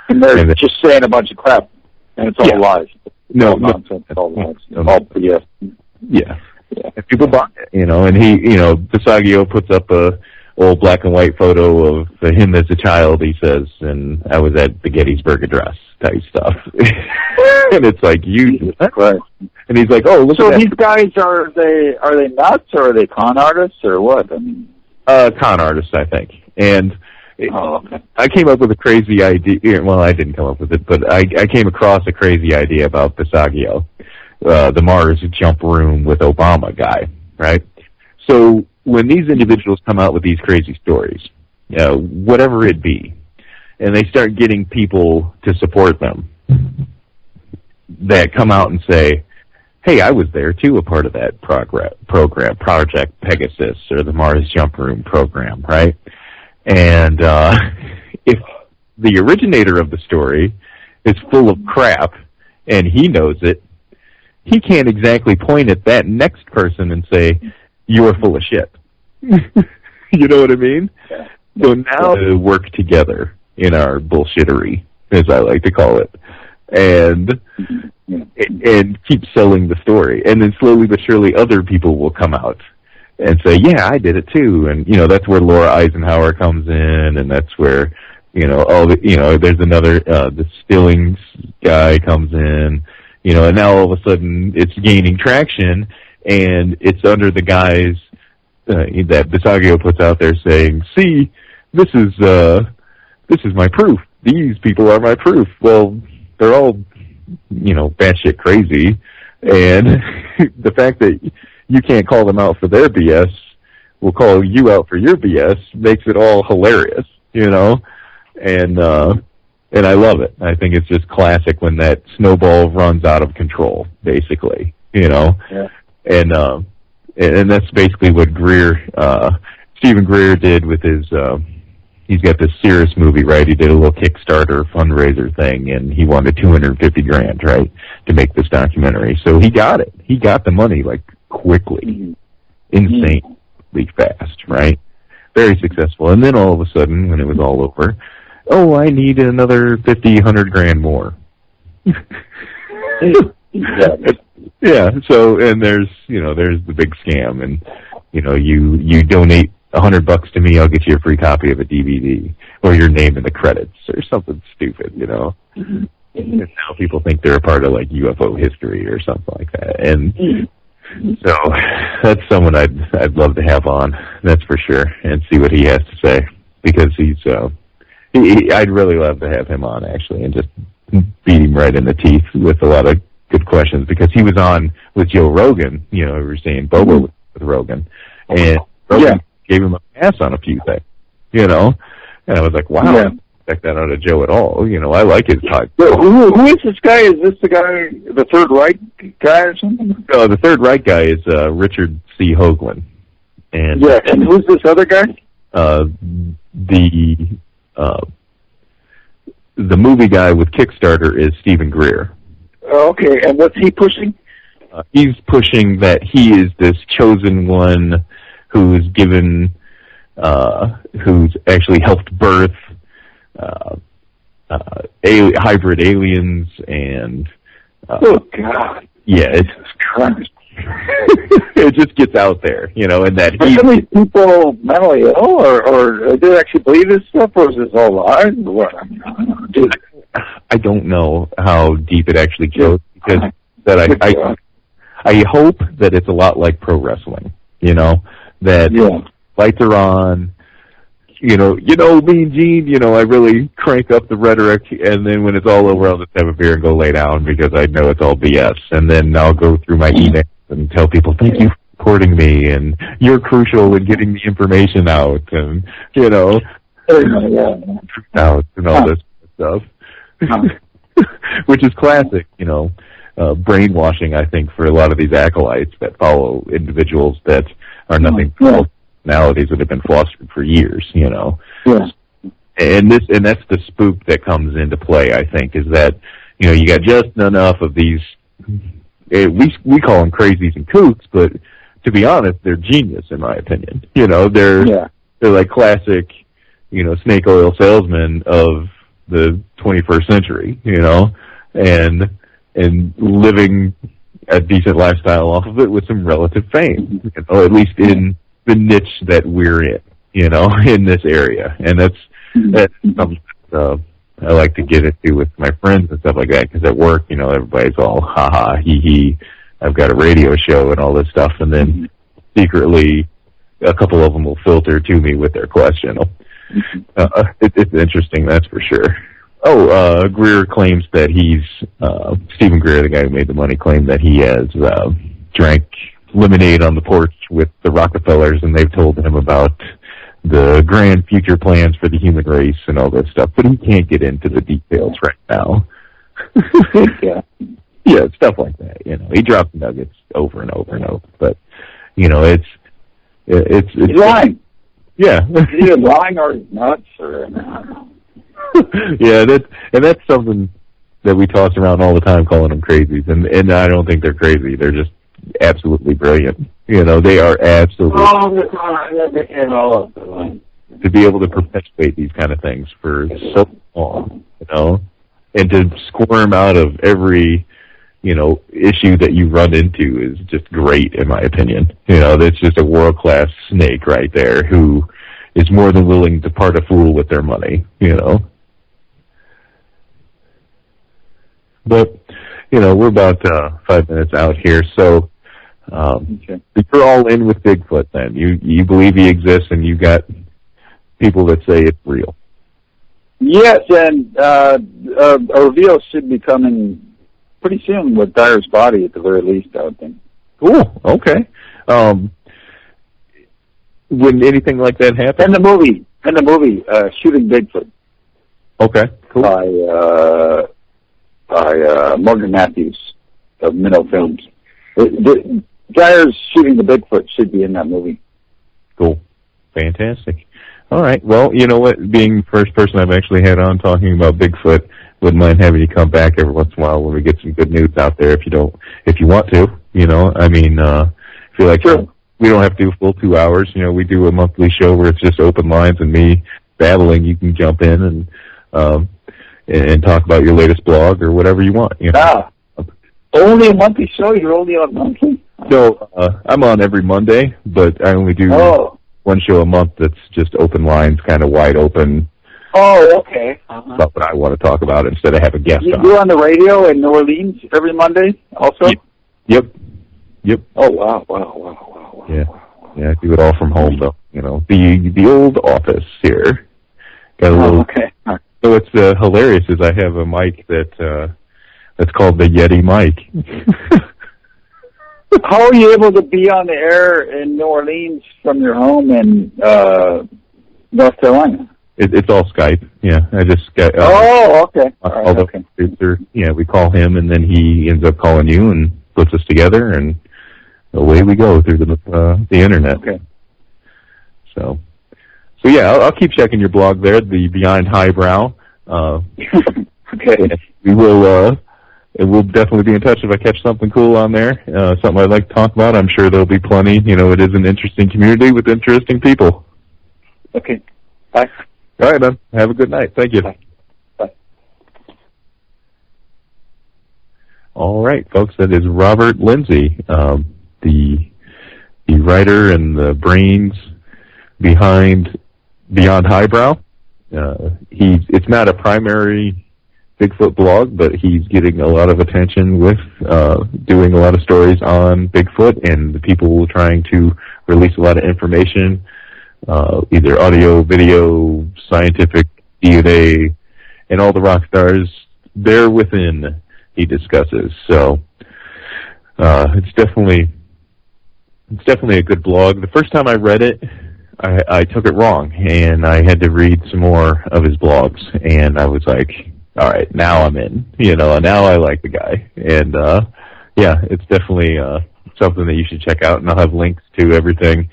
And they're just saying a bunch of crap, and it's all lies. No, nonsense. It's all lies. All BS. Yeah. And people buy it, and he, Bisagio puts up a old black and white photo of him as a child, he says, and I was at the Gettysburg Address type stuff. And it's like, right. And he's like, oh, look at that. So these guys, are they nuts, or are they con artists, or what? I mean, con artists, I think. And I came up with a crazy idea. Well, I didn't come up with it, but I came across a crazy idea about Bisagio. The Mars jump room with Obama guy, right? So when these individuals come out with these crazy stories, whatever it be, and they start getting people to support them that come out and say, hey, I was there too, a part of that program, Project Pegasus, or the Mars jump room program, right? And if the originator of the story is full of crap and he knows it, he can't exactly point at that next person and say, you're full of shit. You know what I mean? Yeah. So now we work together in our bullshittery, as I like to call it, and keep selling the story. And then slowly but surely other people will come out and say, yeah, I did it too. And, that's where Laura Eisenhower comes in, and that's where, there's another, the Stillings guy comes in, and now all of a sudden it's gaining traction, and it's under the guise that Bisagio puts out there saying, see, this is my proof. These people are my proof. Well, they're all, batshit crazy, and the fact that you can't call them out for their BS will call you out for your BS makes it all hilarious, and I love it. I think it's just classic when that snowball runs out of control, basically, Yeah. And that's basically what Stephen Greer did with his, he's got this Cirrus movie, right? He did a little Kickstarter fundraiser thing, and he wanted $250,000, right, to make this documentary. So he got it. He got the money, like, quickly. Insanely fast, right? Very successful. And then all of a sudden, when it was all over, oh, I need another $50,000-$100,000 more. Yeah. So, and there's the big scam, and you donate $100 to me, I'll get you a free copy of a DVD, or your name in the credits, or something stupid, And now people think they're a part of like UFO history or something like that, and so that's someone I'd love to have on, that's for sure, and see what he has to say, because I'd really love to have him on, actually, and just beat him right in the teeth with a lot of good questions, because he was on with Joe Rogan, we were saying Bobo with Rogan, and Rogan gave him a pass on a few things, and I was like, wow, I don't expect that out of Joe at all, I like his talk. Who is this guy? Is this the guy, the Third Reich guy or something? No, the Third Reich guy is Richard C. Hoagland. And and who's this other guy? The movie guy with Kickstarter is Stephen Greer. Okay, and what's he pushing? He's pushing that he is this chosen one who's given, who's actually helped birth hybrid aliens, and oh God, yeah, it's Christ. It just gets out there, and that are some of these people mentally ill, or do they actually believe this stuff, or is this all lies? What? I don't know how deep it actually goes, because I hope that it's a lot like pro wrestling, that lights are on, me and Gene, I really crank up the rhetoric, and then when it's all over, I'll just have a beer and go lay down, because I know it's all BS, and then I'll go through my emails and tell people, thank you for supporting me, and you're crucial in getting the information out, and, out and all this stuff. which is classic, brainwashing, I think, for a lot of these acolytes that follow individuals that are nothing but personalities that have been fostered for years, Yeah. And that's the spook that comes into play, I think, is that, you got just enough of these, we call them crazies and kooks, but to be honest, they're genius, in my opinion. They're like classic, snake oil salesmen of the 21st century, and living a decent lifestyle off of it with some relative fame, at least in the niche that we're in, in this area. And that's something that I like to get into with my friends and stuff like that, because at work, everybody's all ha-ha, he-he, I've got a radio show and all this stuff, and then secretly a couple of them will filter to me with their question. It's interesting, that's for sure. Greer claims that Stephen Greer, the guy who made the money, claimed that he has drank lemonade on the porch with the Rockefellers, and they've told him about the grand future plans for the human race and all that stuff, but he can't get into the details right now. Yeah, stuff like that. He drops nuggets over and over and over, but it's he's lying. Yeah, he's either lying or nuts or. Yeah, that's something that we toss around all the time, calling them crazies, and I don't think they're crazy. They're just absolutely brilliant. They are absolutely to be able to perpetuate these kind of things for so long, and to squirm out of every issue that you run into is just great, in my opinion. That's just a world-class snake right there who is more than willing to part a fool with their money, But, we're about 5 minutes out here, so you're all in with Bigfoot then. You believe he exists, and you got people that say it's real. Yes, and a reveal should be coming pretty soon with Dyer's body, at the very least, I would think. Cool, okay. When anything like that happen? In the movie, Shooting Bigfoot. Okay, cool. By Morgan Matthews of Minnow Films. Dyer's Shooting the Bigfoot should be in that movie. Cool. Fantastic. All right. Well, you know what? Being the first person I've actually had on talking about Bigfoot, wouldn't mind having you come back every once in a while when we get some good news out there. If you want to, I feel like we don't have to do a full 2 hours. We do a monthly show where it's just open lines and me babbling. You can jump in and talk about your latest blog or whatever you want. Only a monthly show? You're only on monthly? So I'm on every Monday, but I only do one show a month that's just open lines, kind of wide open. Oh, okay. About what I want to talk about instead of have a guest on. You're on the radio in New Orleans every Monday also? Yep. Oh, wow. Yeah, I do it all from home, though. The old office here. Got a little, okay. Right. So what's hilarious is I have a mic that's called the Yeti mic. How are you able to be on the air in New Orleans from your home in North Carolina? It's all Skype. Yeah, I just got. Okay. Okay. Producer, we call him, and then he ends up calling you and puts us together, and away we go through the internet. Okay. So yeah, I'll keep checking your blog there, the Beyond Highbrow. Okay. We will. We'll definitely be in touch if I catch something cool on there, something I'd like to talk about. I'm sure there'll be plenty. It is an interesting community with interesting people. Okay. Bye. All right, man. Have a good night. Thank you. Bye. All right, folks. That is Robert Lindsay, the writer and the brains behind Beyond Highbrow. It's not a primary Bigfoot blog, but he's getting a lot of attention with doing a lot of stories on Bigfoot and the people trying to release a lot of information, either audio, video, scientific, DNA, and all the rock stars there within he discusses. So it's definitely a good blog. The first time I read it, I took it wrong, and I had to read some more of his blogs, and I was like, all right, now I'm in. Now I like the guy. And, yeah, it's definitely something that you should check out, and I'll have links to everything.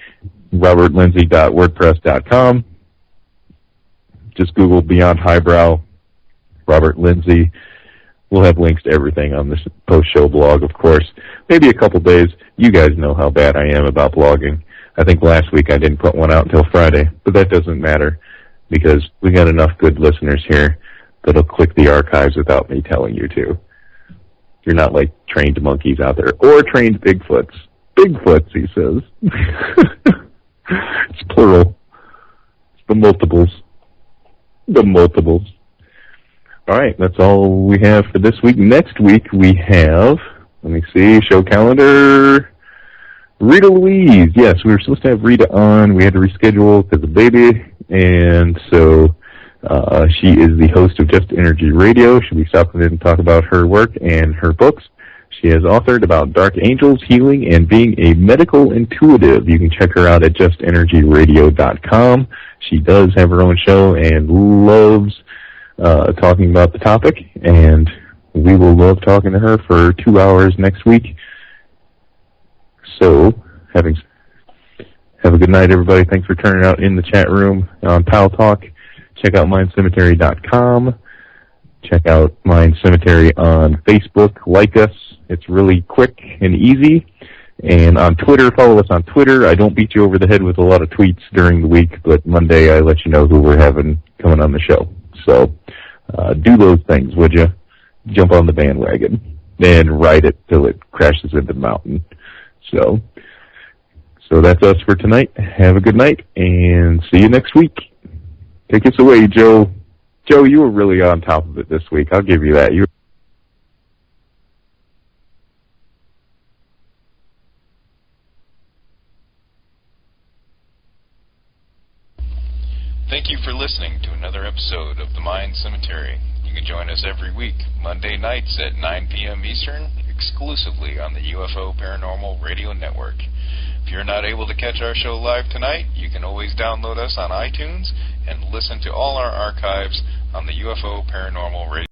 robertlindsay.wordpress.com. Just Google Beyond Highbrow, Robert Lindsay. We'll have links to everything on this post-show blog, of course. Maybe a couple days. You guys know how bad I am about blogging. I think last week I didn't put one out until Friday, but that doesn't matter because we got enough good listeners here that'll click the archives without me telling you to. You're not like trained monkeys out there, or trained Bigfoots. Bigfoots, he says. It's plural. It's the multiples. The multiples. All right, that's all we have for this week. Next week we have, let me see, show calendar, Rita Louise. Yes, we were supposed to have Rita on. We had to reschedule because of baby, and so she is the host of Just Energy Radio. She'll be stopping in and talk about her work and her books. She has authored about dark angels, healing, and being a medical intuitive. You can check her out at justenergyradio.com. She does have her own show and loves talking about the topic, and we will love talking to her for 2 hours next week. So, have a good night, everybody. Thanks for turning out in the chat room on Pal Talk. Check out mindcemetery.com. Check out Mind Cemetery on Facebook. Like us. It's really quick and easy. And on Twitter, follow us on Twitter. I don't beat you over the head with a lot of tweets during the week, but Monday I let you know who we're having coming on the show. So do those things, would you? Jump on the bandwagon and ride it till it crashes into the mountain. So that's us for tonight. Have a good night, and see you next week. Take us away, Joe. Joe, you were really on top of it this week. I'll give you that. Thank you for listening to another episode of The Mind Cemetery. You can join us every week, Monday nights at 9 p.m. Eastern, exclusively on the UFO Paranormal Radio Network. If you're not able to catch our show live tonight, you can always download us on iTunes and listen to all our archives on the UFO Paranormal Radio